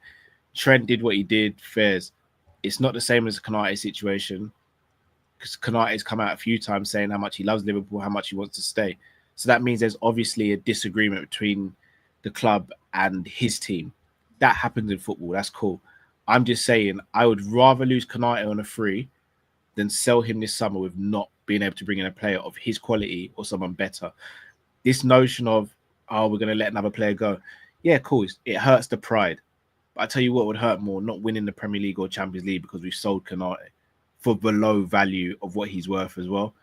S6: Trent did what he did, fairs. It's not the same as the Konaté situation, because Konaté's come out a few times saying how much he loves Liverpool, how much he wants to stay. So that means there's obviously a disagreement between the club and his team. That happens in football. That's cool. I'm just saying I would rather lose Konaté on a free than sell him this summer with not being able to bring in a player of his quality or someone better. This notion of, oh, we're going to let another player go. Yeah, cool. It hurts the pride. But I tell you what would hurt more, not winning the Premier League or Champions League because we've sold Konaté for below value of what he's worth as well.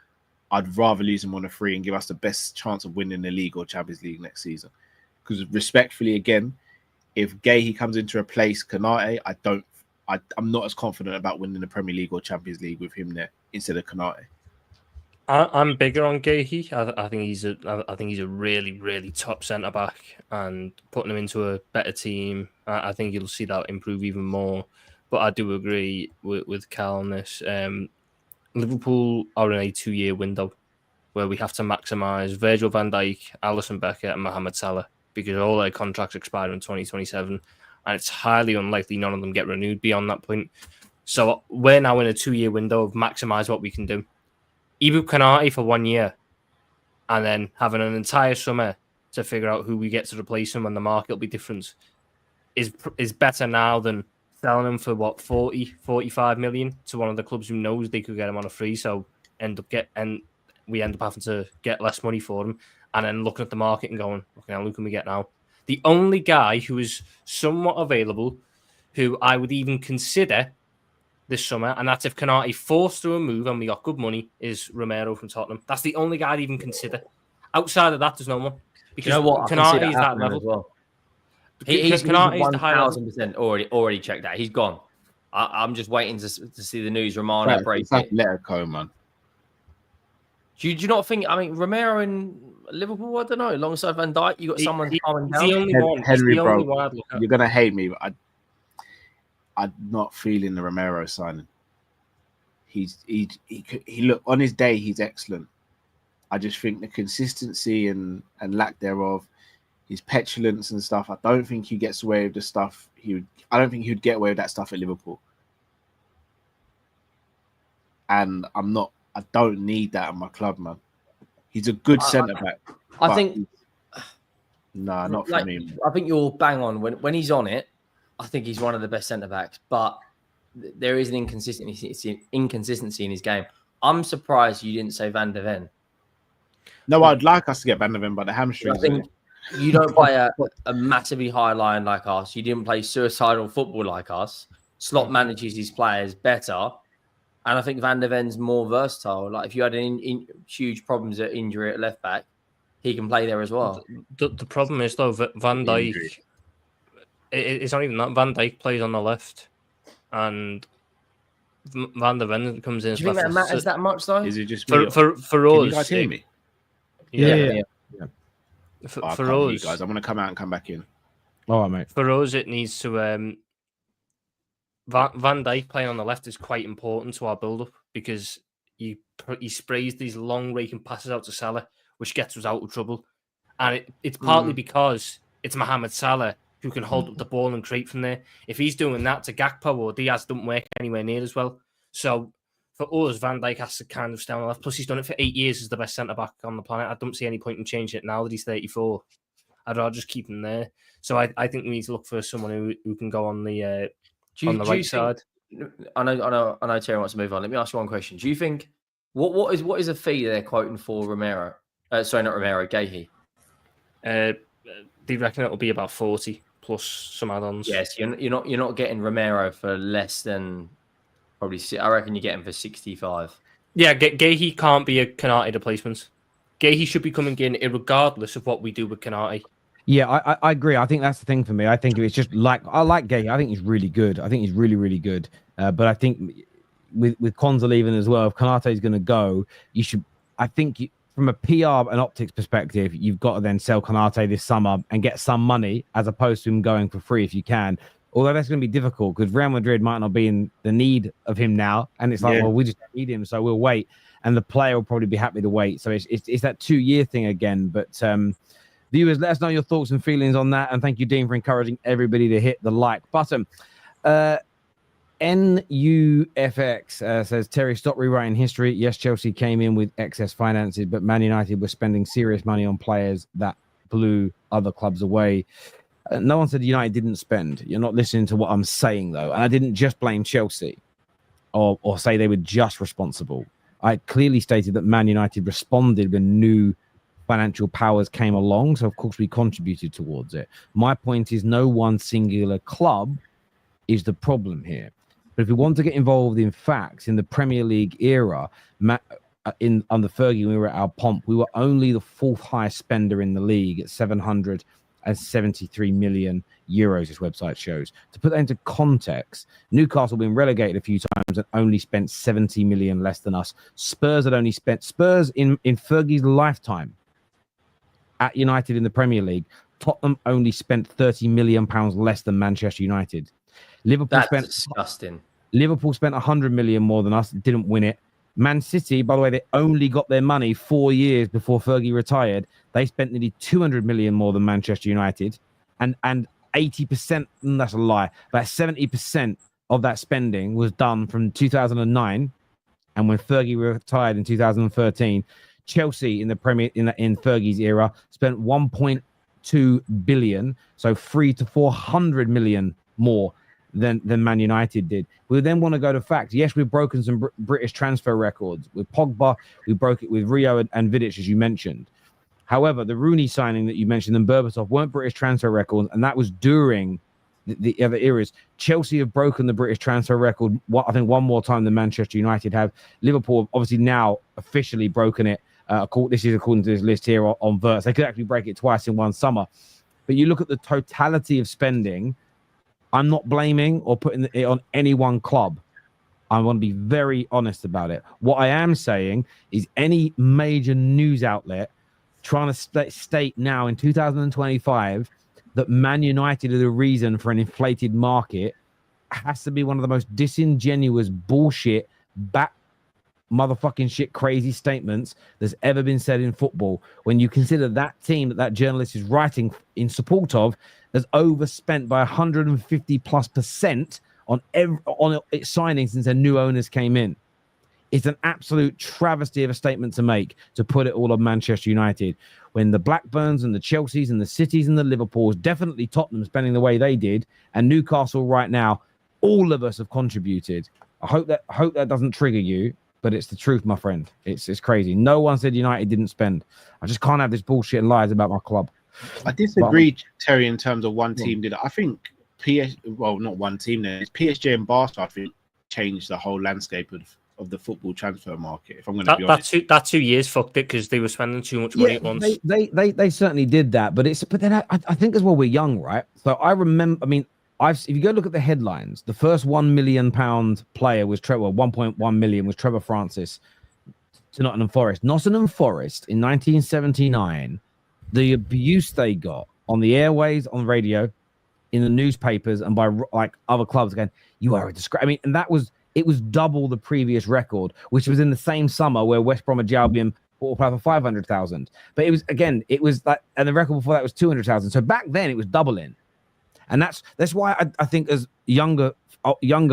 S6: I'd rather lose him on a free and give us the best chance of winning the league or Champions League next season. Because respectfully, again, if Guehi comes in to replace Konaté, I'm not as confident about winning the Premier League or Champions League with him there instead of Konaté.
S3: I'm bigger on Guehi. I think he's a really, really top centre back, and putting him into a better team, I think you'll see that improve even more. But I do agree with Cal on this. Liverpool are in a 2-year window where we have to maximise Virgil van Dijk, Alisson Becker, and Mohamed Salah, because all their contracts expire in 2027, and it's highly unlikely none of them get renewed beyond that point. So we're now in a 2-year window of maximise what we can do. Ibu Konaté for 1 year, and then having an entire summer to figure out who we get to replace him when the market will be different is better now than selling him for 45 million to one of the clubs who knows they could get him on a free. So we end up having to get less money for him, and then looking at the market and going, okay, now who can we get now? The only guy who is somewhat available, who I would even consider this summer, and that's if Konaté forced through a move and we got good money, is Romero from Tottenham. That's the only guy I'd even consider. Outside of that, there's no one. Because Konaté is that level.
S2: Well. He's 1,000% already checked out. He's gone. I'm just waiting to see the news. Romano break it.
S6: Let it go, man.
S2: Do you not think? I mean, Romero in Liverpool. I don't know. Alongside Van Dijk, you got someone calming down.
S6: The only one. Henry, bro, you're gonna hate me, but I'm not feeling the Romero signing. He look on his day. He's excellent. I just think the consistency and lack thereof, his petulance and stuff. I don't think he gets away with the stuff. I don't think he would get away with that stuff at Liverpool. And I don't need that in my club, man. He's a good centre back.
S2: I think.
S6: No, not for me.
S2: I think you're bang on when he's on it. I think he's one of the best centre backs, but there is an inconsistency in his game. I'm surprised you didn't say Van der Ven.
S6: No, I'd like us to get Van der Ven, but the hamstrings.
S2: I think you don't play a massively high line like us. You didn't play suicidal football like us. Slot manages his players better, and I think Van der Ven's more versatile. Like if you had huge problems at injury at left back, he can play there as well.
S3: The problem is though, Van Dijk. It's not even that. Van Dijk plays on the left, and Van der Ven comes in.
S2: Do you think that matters that much though?
S6: Is it just
S3: for
S6: me?
S3: for
S6: Can
S3: us?
S6: you guys hear me?
S1: Yeah.
S3: For
S6: I can't hear you
S3: us,
S6: guys, I'm gonna come out and come back in.
S1: All right, mate.
S3: For us, it needs to. Van Dijk playing on the left is quite important to our build-up because he sprays these long raking passes out to Salah, which gets us out of trouble. And it's partly because it's Mohamed Salah who can hold up the ball and create from there. If he's doing that to Gakpo or Diaz, doesn't work anywhere near as well. So for us, Van Dijk has to kind of stay on the left. Plus, he's done it for 8 years as the best centre-back on the planet. I don't see any point in changing it now that he's 34. I'd rather just keep him there. So I think we need to look for someone who can go on the right side.
S2: I know Terry wants to move on. Let me ask you one question. Do you think what is a fee they're quoting for Romero? Sorry, not Romero, Guehi.
S3: They reckon it'll be about 40 plus some add-ons.
S2: Yes, you're not getting Romero for less than probably. I reckon you get him for 65.
S3: Yeah, Guehi can't be a Konaté replacement. Guehi should be coming in regardless of what we do with Konaté.
S1: Yeah, I agree. I think that's the thing for me. I think it's just like I like Guehi. I think he's really good. I think he's really, really good. But I think with Konza leaving as well, if Konaté is going to go, you should. I think from a PR and optics perspective, you've got to then sell Konaté this summer and get some money as opposed to him going for free if you can. Although that's going to be difficult because Real Madrid might not be in the need of him now, and it's like, well, we just need him, so we'll wait, and the player will probably be happy to wait. So it's that 2-year thing again, but. Viewers, let us know your thoughts and feelings on that. And thank you, Dean, for encouraging everybody to hit the like button. NUFX says, Terry, stop rewriting history. Yes, Chelsea came in with excess finances, but Man United were spending serious money on players that blew other clubs away. No one said United didn't spend. You're not listening to what I'm saying, though. And I didn't just blame Chelsea or say they were just responsible. I clearly stated that Man United responded when new financial powers came along, so of course we contributed towards it. My point is no one singular club is the problem here. But if we want to get involved in facts, in the Premier League era, under Fergie, when we were at our pomp, we were only the 4th highest spender in the league at 773 million euros, this website shows. To put that into context, Newcastle been relegated a few times and only spent 70 million less than us. Spurs had only spent, in Fergie's lifetime, at United in the Premier League, Tottenham only spent £30 million less than Manchester United. That's
S2: disgusting.
S1: Liverpool spent 100 million more than us, didn't win it. Man City, by the way, they only got their money 4 years before Fergie retired. They spent nearly 200 million more than Manchester United, and 80%, that's a lie, but 70% of that spending was done from 2009, and when Fergie retired in 2013. Chelsea in the Premier in Fergie's era spent 1.2 billion, so 300 to 400 million more than Man United did. We then want to go to facts. Yes, we've broken some British transfer records with Pogba. We broke it with Rio and Vidic, as you mentioned. However, the Rooney signing that you mentioned and Berbatov weren't British transfer records, and that was during the other eras. Chelsea have broken the British transfer record, I think, one more time than Manchester United have. Liverpool have obviously now officially broken it. This is according to this list here on Verts. They could actually break it twice in one summer. But you look at the totality of spending, I'm not blaming or putting it on any one club. I want to be very honest about it. What I am saying is any major news outlet trying to state now in 2025 that Man United are the reason for an inflated market has to be one of the most disingenuous bullshit motherfucking shit crazy statements that's ever been said in football, when you consider that team that journalist is writing in support of has overspent by 150+% on its signings since their new owners came in. It's an absolute travesty of a statement to make, to put it all on Manchester United, when the Blackburns and the Chelseas and the Cities and the Liverpools, definitely Tottenham spending the way they did, and Newcastle right now, all of us have contributed. I hope that doesn't trigger you, but it's the truth, my friend. It's crazy. No one said United didn't spend. I just can't have this bullshit and lies about my club.
S6: I disagree, Terry, in terms of one team did it. I think not one team there. It's PSG and Barca, I think, changed the whole landscape of the football transfer market. If I'm going to be honest,
S3: that 2 years fucked it because they were spending too much money at once.
S1: They certainly did that, but then I think as well we're young, right? So I remember. I mean, if you go look at the headlines, the first £1 million player was 1.1 million was Trevor Francis to Nottingham Forest. Nottingham Forest in 1979, the abuse they got on the airways, on radio, in the newspapers, and by like other clubs going, you are a disgrace. I mean, and it was double the previous record, which was in the same summer where West Bromwich Albion bought a player for 500,000. But it was like, and the record before that was 200,000. So back then it was doubling. And that's why I think as younger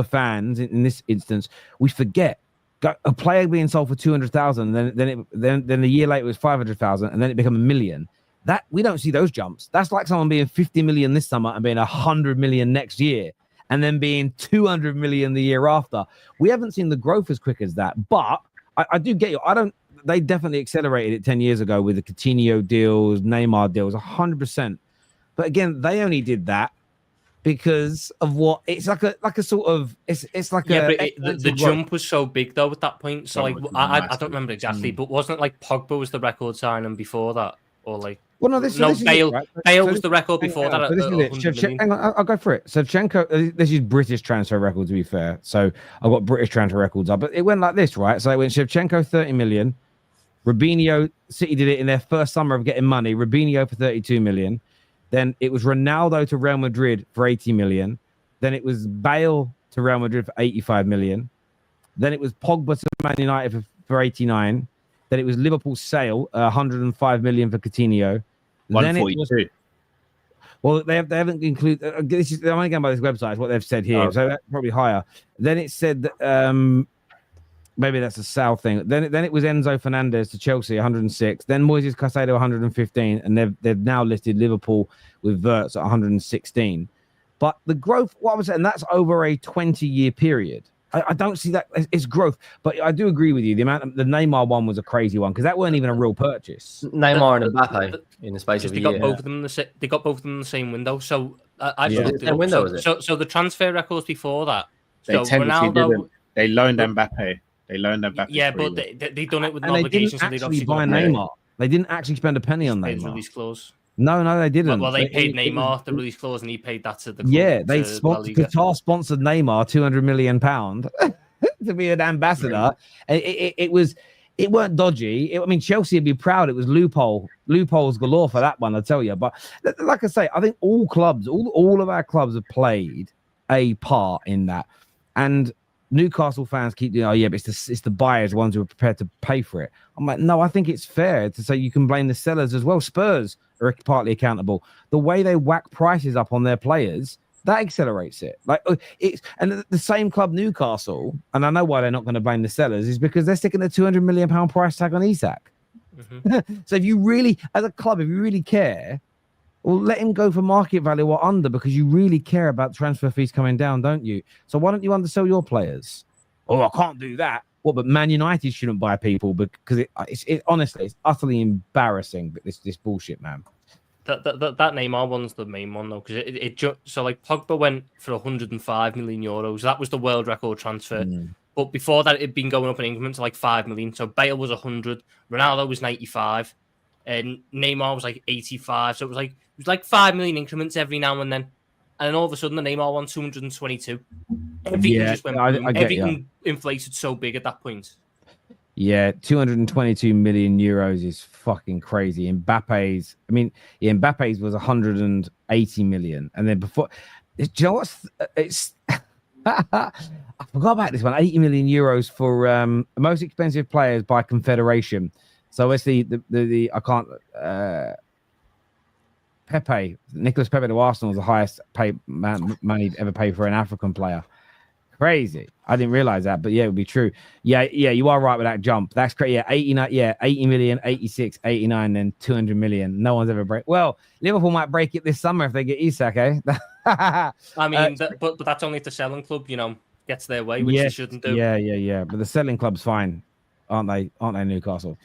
S1: fans in this instance, we forget a player being sold for 200,000, then a year later it was 500,000, and then it became $1 million. That we don't see those jumps. That's like someone being 50 million this summer and being 100 million next year, and then being 200 million the year after. We haven't seen the growth as quick as that. But I do get you. They definitely accelerated it 10 years ago with the Coutinho deals, Neymar deals, 100%. But again, they only did that because of what it's like a sort of it's like
S3: the jump was so big though at that point. So like I don't remember exactly, but wasn't it like Pogba was the record signing before that, or like? Well, no, Bale. Right? Bale was the record before that.
S1: So this is it. Hang on, I'll go for it. So Shevchenko, this is British transfer record to be fair. So I've got British transfer records up, but it went like this, right? So it went Shevchenko 30 million, Robinho, City did it in their first summer of getting money. Robinho for 32 million. Then it was Ronaldo to Real Madrid for 80 million. Then it was Bale to Real Madrid for 85 million. Then it was Pogba to Man United for 89. Then it was Liverpool sale, 105 million for Coutinho.
S7: 142.
S1: Well, they haven't included. I'm only going by this website. Is what they've said here, so that's probably higher. Then it said that, maybe that's a Sal thing. Then it was Enzo Fernandez to Chelsea, 106. Then Moises Caicedo, 115, and they've now listed Liverpool with Wirtz at 116. But the growth, what I was saying, that's over a 20-year period. I don't see that it's growth, but I do agree with you. The Neymar one was a crazy one because that weren't even a real purchase.
S2: Neymar and Mbappe in the space of a year.
S3: They got both of them in the same window. So
S2: same window, is it?
S3: So the transfer records before that.
S7: They didn't. They loaned Mbappe.
S3: Yeah, but they done it with
S1: an obligation. They didn't actually buy Neymar. They didn't actually spend a penny on Neymar.
S3: Release clause.
S1: No, they didn't.
S3: Well, they paid Neymar the release clause, and he paid that to the club.
S1: Yeah, Qatar sponsored Neymar £200 million to be an ambassador. It weren't dodgy. I mean, Chelsea would be proud. It was loopholes galore for that one, I tell you. But like I say, I think all clubs, all of our clubs have played a part in that. And Newcastle fans keep doing, but it's the buyers, the ones who are prepared to pay for it. I'm like, no, I think it's fair to say you can blame the sellers as well. Spurs are partly accountable. The way they whack prices up on their players, that accelerates it. Like and the same club, Newcastle, and I know why they're not going to blame the sellers, is because they're sticking a £200 million price tag on Isak. Mm-hmm. So if you really, as a club, if you really care, well, let him go for market value or under, because you really care about transfer fees coming down, don't you? So why don't you undersell your players? Oh, I can't do that. Well, but Man United shouldn't buy people because honestly, it's utterly embarrassing. But this bullshit, man.
S3: That Neymar one's the main one though, because so like Pogba went for 105 million euros. That was the world record transfer. But before that, it'd been going up in increments to like 5 million. So Bale was 100, Ronaldo was 95, and Neymar was like 85. So it was like 5 million increments every now and then. And then all of a sudden, the Neymar won 222. Everything just went. Everything inflated so big at that point.
S1: Yeah, 222 million euros is fucking crazy. Mbappe's was 180 million, and then before, do you know what's? It's I forgot about this one. 80 million euros for most expensive players by confederation. So obviously the I can't. Nicolas Pepe to Arsenal is the highest money ever paid for an African player. Crazy. I didn't realize that, but yeah, it would be true. Yeah, you are right with that jump. That's crazy. Yeah, 89, 80 million, 86, 89, then 200 million. No one's ever break. Well, Liverpool might break it this summer if they get Isak, eh?
S3: I mean, but that's only if the selling club, gets their way, which they shouldn't do.
S1: Yeah. But the selling club's fine, aren't they? Aren't they, Newcastle?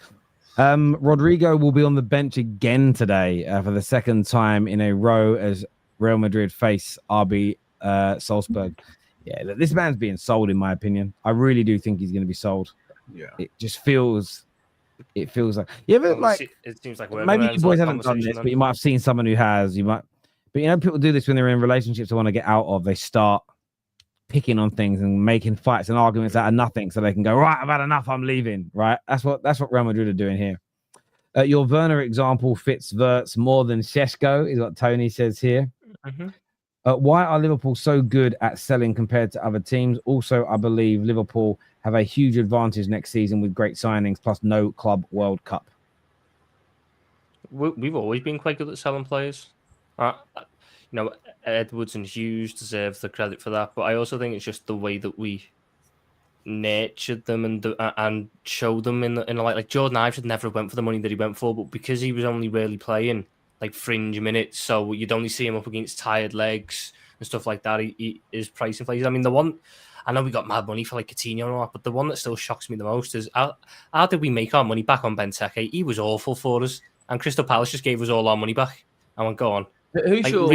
S1: Rodrygo will be on the bench again today for the second time in a row as Real Madrid face RB Salzburg. Yeah, this man's being sold, in my opinion. I really do think he's going to be sold. Yeah, it feels like you ever like.
S3: It seems like
S1: maybe you boys haven't done this, but you might have seen someone who has. You might But you know, people do this when they're in relationships they want to get out of. They start picking on things and making fights and arguments out of nothing, so they can go, right, I've had enough, I'm leaving. Right? That's what Real Madrid are doing here. Your Werner example fits Wirtz more than Šeško, is what Tony says here. Why are Liverpool so good at selling compared to other teams? Also, I believe Liverpool have a huge advantage next season with great signings plus no Club World Cup.
S3: We've always been quite good at selling players. You know, Edwards and Hughes deserve the credit for that, but I also think it's just the way that we nurtured them and showed them in a light. Like Jordan Ives should never have went for the money that he went for, but because he was only really playing like fringe minutes, so you'd only see him up against tired legs and stuff like that. He is price inflated. I mean, the one, I know we got mad money for like Coutinho and all that, but the one that still shocks me the most is how did we make our money back on Benteke? He was awful for us, and Crystal Palace just gave us all our money back. I went, go on.
S2: Who's
S3: like,
S2: your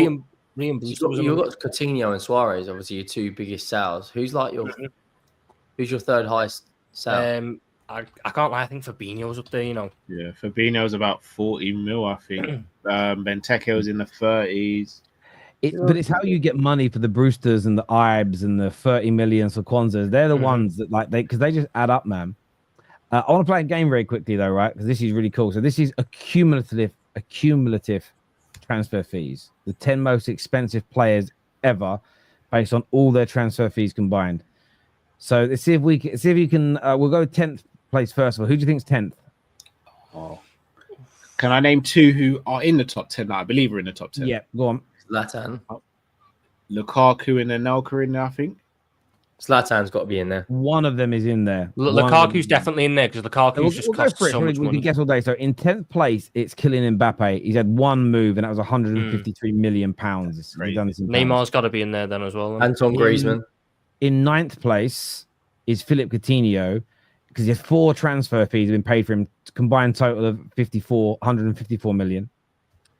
S3: you've
S2: got Coutinho and Suarez, obviously your two biggest sales. Who's your third highest sale?
S3: I can't lie. I think Fabinho's up there. You know.
S7: Yeah, Fabinho's about 40 mil, I think. Benteke was in the 30s.
S1: But it's how you get money for the Brewsters and the Ibes and the 30 million for Kwanzaa. They're the ones that because they just add up, man. I want to play a game very quickly though, right? Because this is really cool. So this is a cumulative transfer fees. The 10 most expensive players ever, based on all their transfer fees combined. So let's see if you can. We'll go 10th place first of all. Who do you think's 10th?
S7: Oh, can I name two who are in the top 10? I believe are in the top 10.
S1: Yeah, go on.
S2: Zlatan,
S7: Lukaku, and Anelka in there, I think.
S2: Zlatan's got to be in there.
S1: One of them is in there.
S3: Lukaku's definitely in there because Lukaku's just cost so much money.
S1: We can guess all day. So in 10th place, it's Kylian Mbappe. He's had one move, and that was 153 million pounds.
S3: Neymar's got to be in there then as well.
S2: Anton Griezmann.
S1: In 9th place is Philippe Coutinho because he has 4 transfer fees have been paid for him, combined total of 154 million.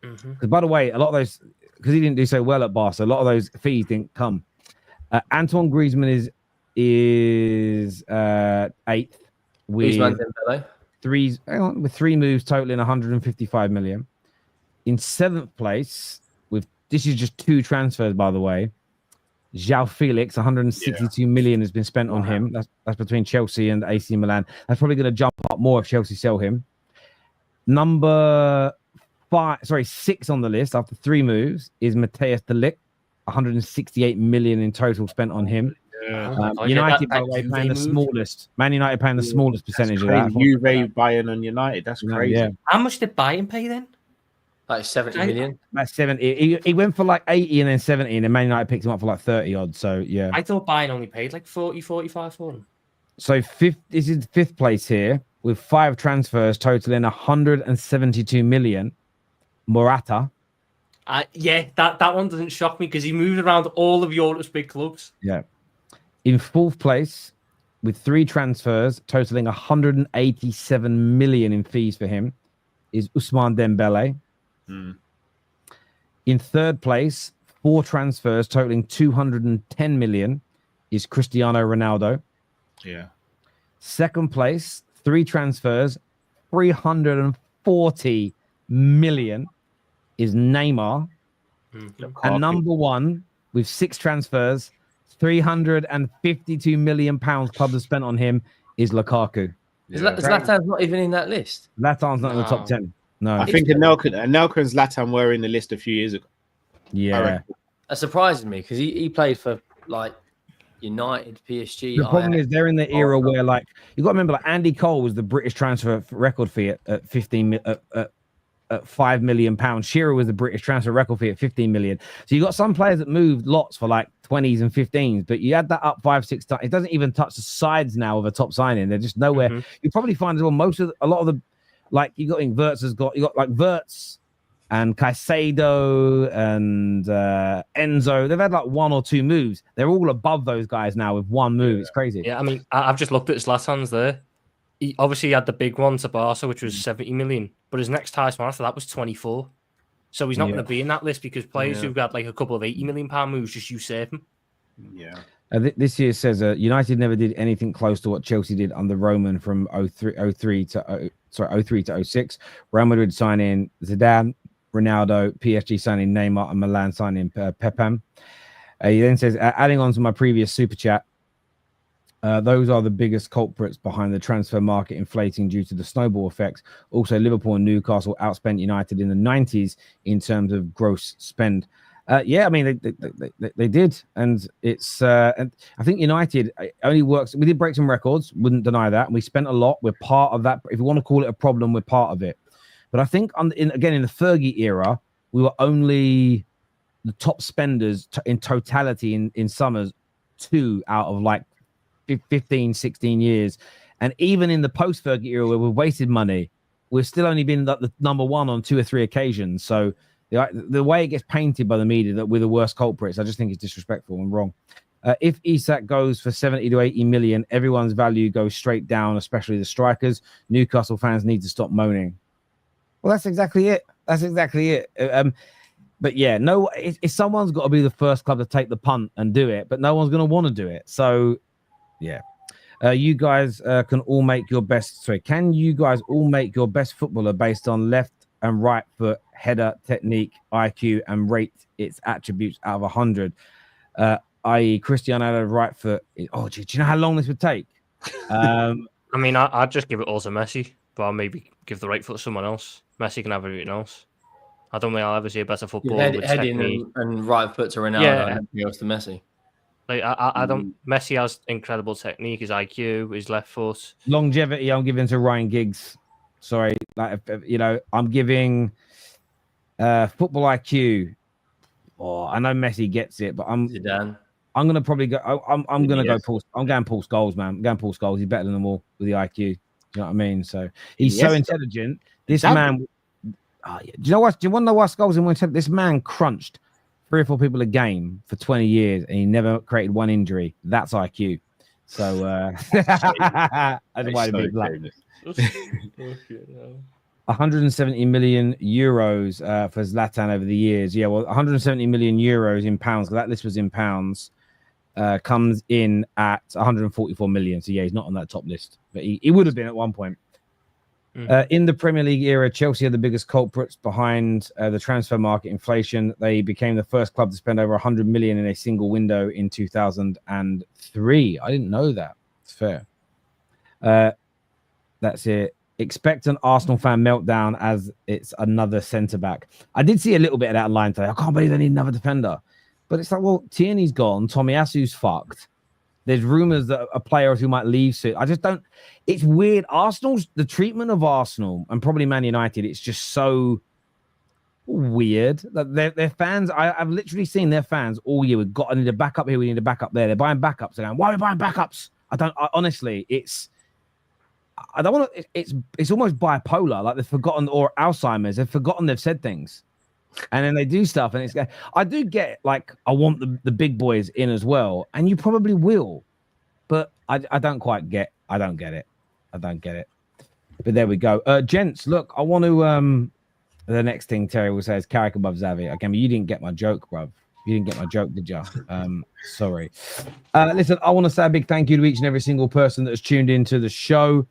S1: Because by the way, a lot of those, because he didn't do so well at Barca, a lot of those fees didn't come. Antoine Griezmann is 8th with with 3 moves totaling 155 million. In 7th place this is just 2 transfers, by the way. João Felix, 162 million has been spent on him. That's between Chelsea and AC Milan. That's probably going to jump up more if Chelsea sell him. Number 6 on the list after 3 moves is Matthijs de Ligt, 168 million in total spent on him. United, by the way, paying the smallest. Man United paying the smallest percentage of that.
S7: Juve, Bayern, and United. That's crazy.
S1: Yeah.
S3: How much did Bayern pay then?
S2: Like 70 million.
S1: That's 70. He went for like 80 and then 70, and then Man United picked him up for like 30 odd. So yeah.
S3: I thought Bayern only paid like 40, 45 for him.
S1: So this is 5th place here with 5 transfers totaling 172 million. Morata.
S3: That one doesn't shock me because he moved around all of Europe's big clubs.
S1: Yeah. In 4th place with 3 transfers totaling 187 million in fees for him is Ousmane Dembele. In 3rd place, 4 transfers totaling 210 million is Cristiano Ronaldo.
S7: Yeah.
S1: 2nd place, 3 transfers, 340 million is Neymar. And number 1 with 6 transfers, 352 million pounds clubs have spent on him is Lukaku.
S2: Zlatan's not even in that list.
S1: Zlatan's not in the top 10. No,
S7: I think Anelka and Zlatan were in the list a few years ago.
S1: Yeah,
S2: that surprises me because he played for like United, PSG.
S1: The problem is they're in the era where like you got to remember, like Andy Cole was the British transfer record fee at 15 at £5 million. Shearer was the British transfer record fee at 15 million. So you got some players that moved lots for like 20s and 15s, but you add that up 5-6 times. It doesn't even touch the sides now of a top signing. They're just nowhere. You probably find as well a lot of the like you got in Wirtz like Wirtz and Caicedo and Enzo. They've had like 1 or 2 moves. They're all above those guys now with 1 move. It's crazy.
S3: Yeah, I mean, I've just looked at Zlatan's there. He obviously had the big one to Barca, which was 70 million, but his next highest one after that was 24. So he's not going to be in that list because players who've got like a couple of 80 million pound moves just usurp him.
S7: Yeah.
S1: This year says United never did anything close to what Chelsea did under Roman from 03 to 06. Real Madrid sign in Zidane, Ronaldo, PSG signing Neymar, and Milan signing Pepam. He then says, adding on to my previous super chat, those are the biggest culprits behind the transfer market inflating due to the snowball effects. Also, Liverpool and Newcastle outspent United in the 90s in terms of gross spend. Yeah, I mean, they did. And it's, and I think United only works. We did break some records, wouldn't deny that. And we spent a lot. We're part of that. If you want to call it a problem, we're part of it. But I think, again, in the Fergie era, we were only the top spenders in totality in summers 2 out of like 15, 16 years. And even in the post-Fergie era where we've wasted money, we've still only been like the number 1 on 2 or 3 occasions. So the way it gets painted by the media that we're the worst culprits, I just think it's disrespectful and wrong. If Isak goes for 70 to 80 million, everyone's value goes straight down, especially the strikers. Newcastle fans need to stop moaning. Well, that's exactly it. That's exactly it. But yeah, no, if someone's got to be the first club to take the punt and do it, but no one's going to want to do it. So, yeah. You guys can all make your best. Sorry, can you guys all make your best footballer based on left and right foot, header, technique, IQ, and rate its attributes out of 100? I.e., Cristiano had a right foot. Oh, do you know how long this would take?
S3: I mean, I'd just give it all to Messi, but I'll maybe give the right foot to someone else. Messi can have everything else. I don't think I'll ever see a better footballer with
S2: heading
S3: technique.
S2: and right foot to Ronaldo and everything else to Messi.
S3: Like I don't. Messi has incredible technique, his IQ, his left foot,
S1: longevity. I'm giving to Ryan Giggs. Sorry, like I'm giving football IQ. Oh, I know Messi gets it, but I'm gonna probably go. I'm gonna go Paul. I'm going Paul Scholes, man. I'm going Paul Scholes. He's better than them all with the IQ. You know what I mean? So he's so intelligent. This man. Oh, yeah. Do you know what? Do you want to know why Scholes is intelligent? This man crunched 3 or 4 people a game for 20 years, and he never created one injury. That's IQ. So that's why to be black. 170 million euros for Zlatan over the years. Yeah, well, 170 million euros in pounds. That list was in pounds. Comes in at 144 million. So yeah, he's not on that top list, but he would have been at one point. In the Premier League era, Chelsea are the biggest culprits behind the transfer market inflation. They became the first club to spend over 100 million in a single window in 2003. I didn't know that. It's fair. That's it. Expect an Arsenal fan meltdown as it's another centre back. I did see a little bit of that line today. I can't believe they need another defender. But it's like, well, Tierney's gone. Tomiyasu's fucked. There's rumors that a player who might leave soon. I just don't. It's weird. The treatment of Arsenal and probably Man United, it's just so weird. Their fans, I've literally seen their fans all year. I need a backup here. We need a backup there. They're buying backups. They're going, why are we buying backups? Honestly, I don't want to. It's almost bipolar. Like they've forgotten, or Alzheimer's. They've forgotten they've said things. And then they do stuff, and I do get like I want the big boys in as well, and you probably will, but I don't quite get. I don't get it. But there we go, gents. Look, I want to. The next thing Terry will say is Carrick above Xavi. Okay, but you didn't get my joke, bruv. You didn't get my joke, did you? Sorry. Listen, I want to say a big thank you to each and every single person that has tuned into the show.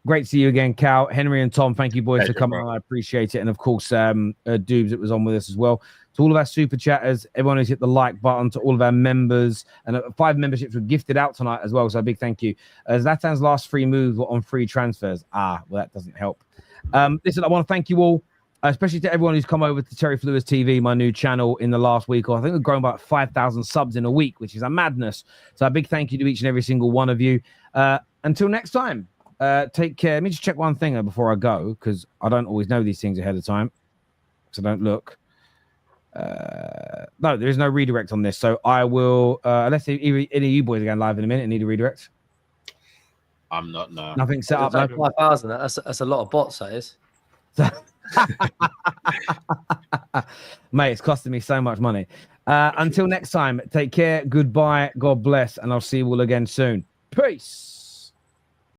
S1: Great to see you again, Cal, Henry, and Tom. Thank you, boys, for coming on. I appreciate it. And, of course, Doobz, that was on with us as well. To all of our super chatters, everyone who's hit the like button, to all of our members, and 5 memberships were gifted out tonight as well. So a big thank you. Zlatan's last free moves were on free transfers. Well, that doesn't help. Listen, I want to thank you all, especially to everyone who's come over to Terry Flewis TV, my new channel, in the last week. Or I think we've grown by 5,000 subs in a week, which is a madness. So a big thank you to each and every single one of you. Until next time. Take care. Let me just check one thing before I go, because I don't always know these things ahead of time, so don't look. No, there is no redirect on this, so I will. Unless any of you boys are going live in a minute and need a redirect.
S7: I'm not. No,
S1: nothing set up.
S2: Like 5,000. That's a lot of bots. That is.
S1: Mate, it's costing me so much money. Until next time, take care. Goodbye. God bless, and I'll see you all again soon. Peace.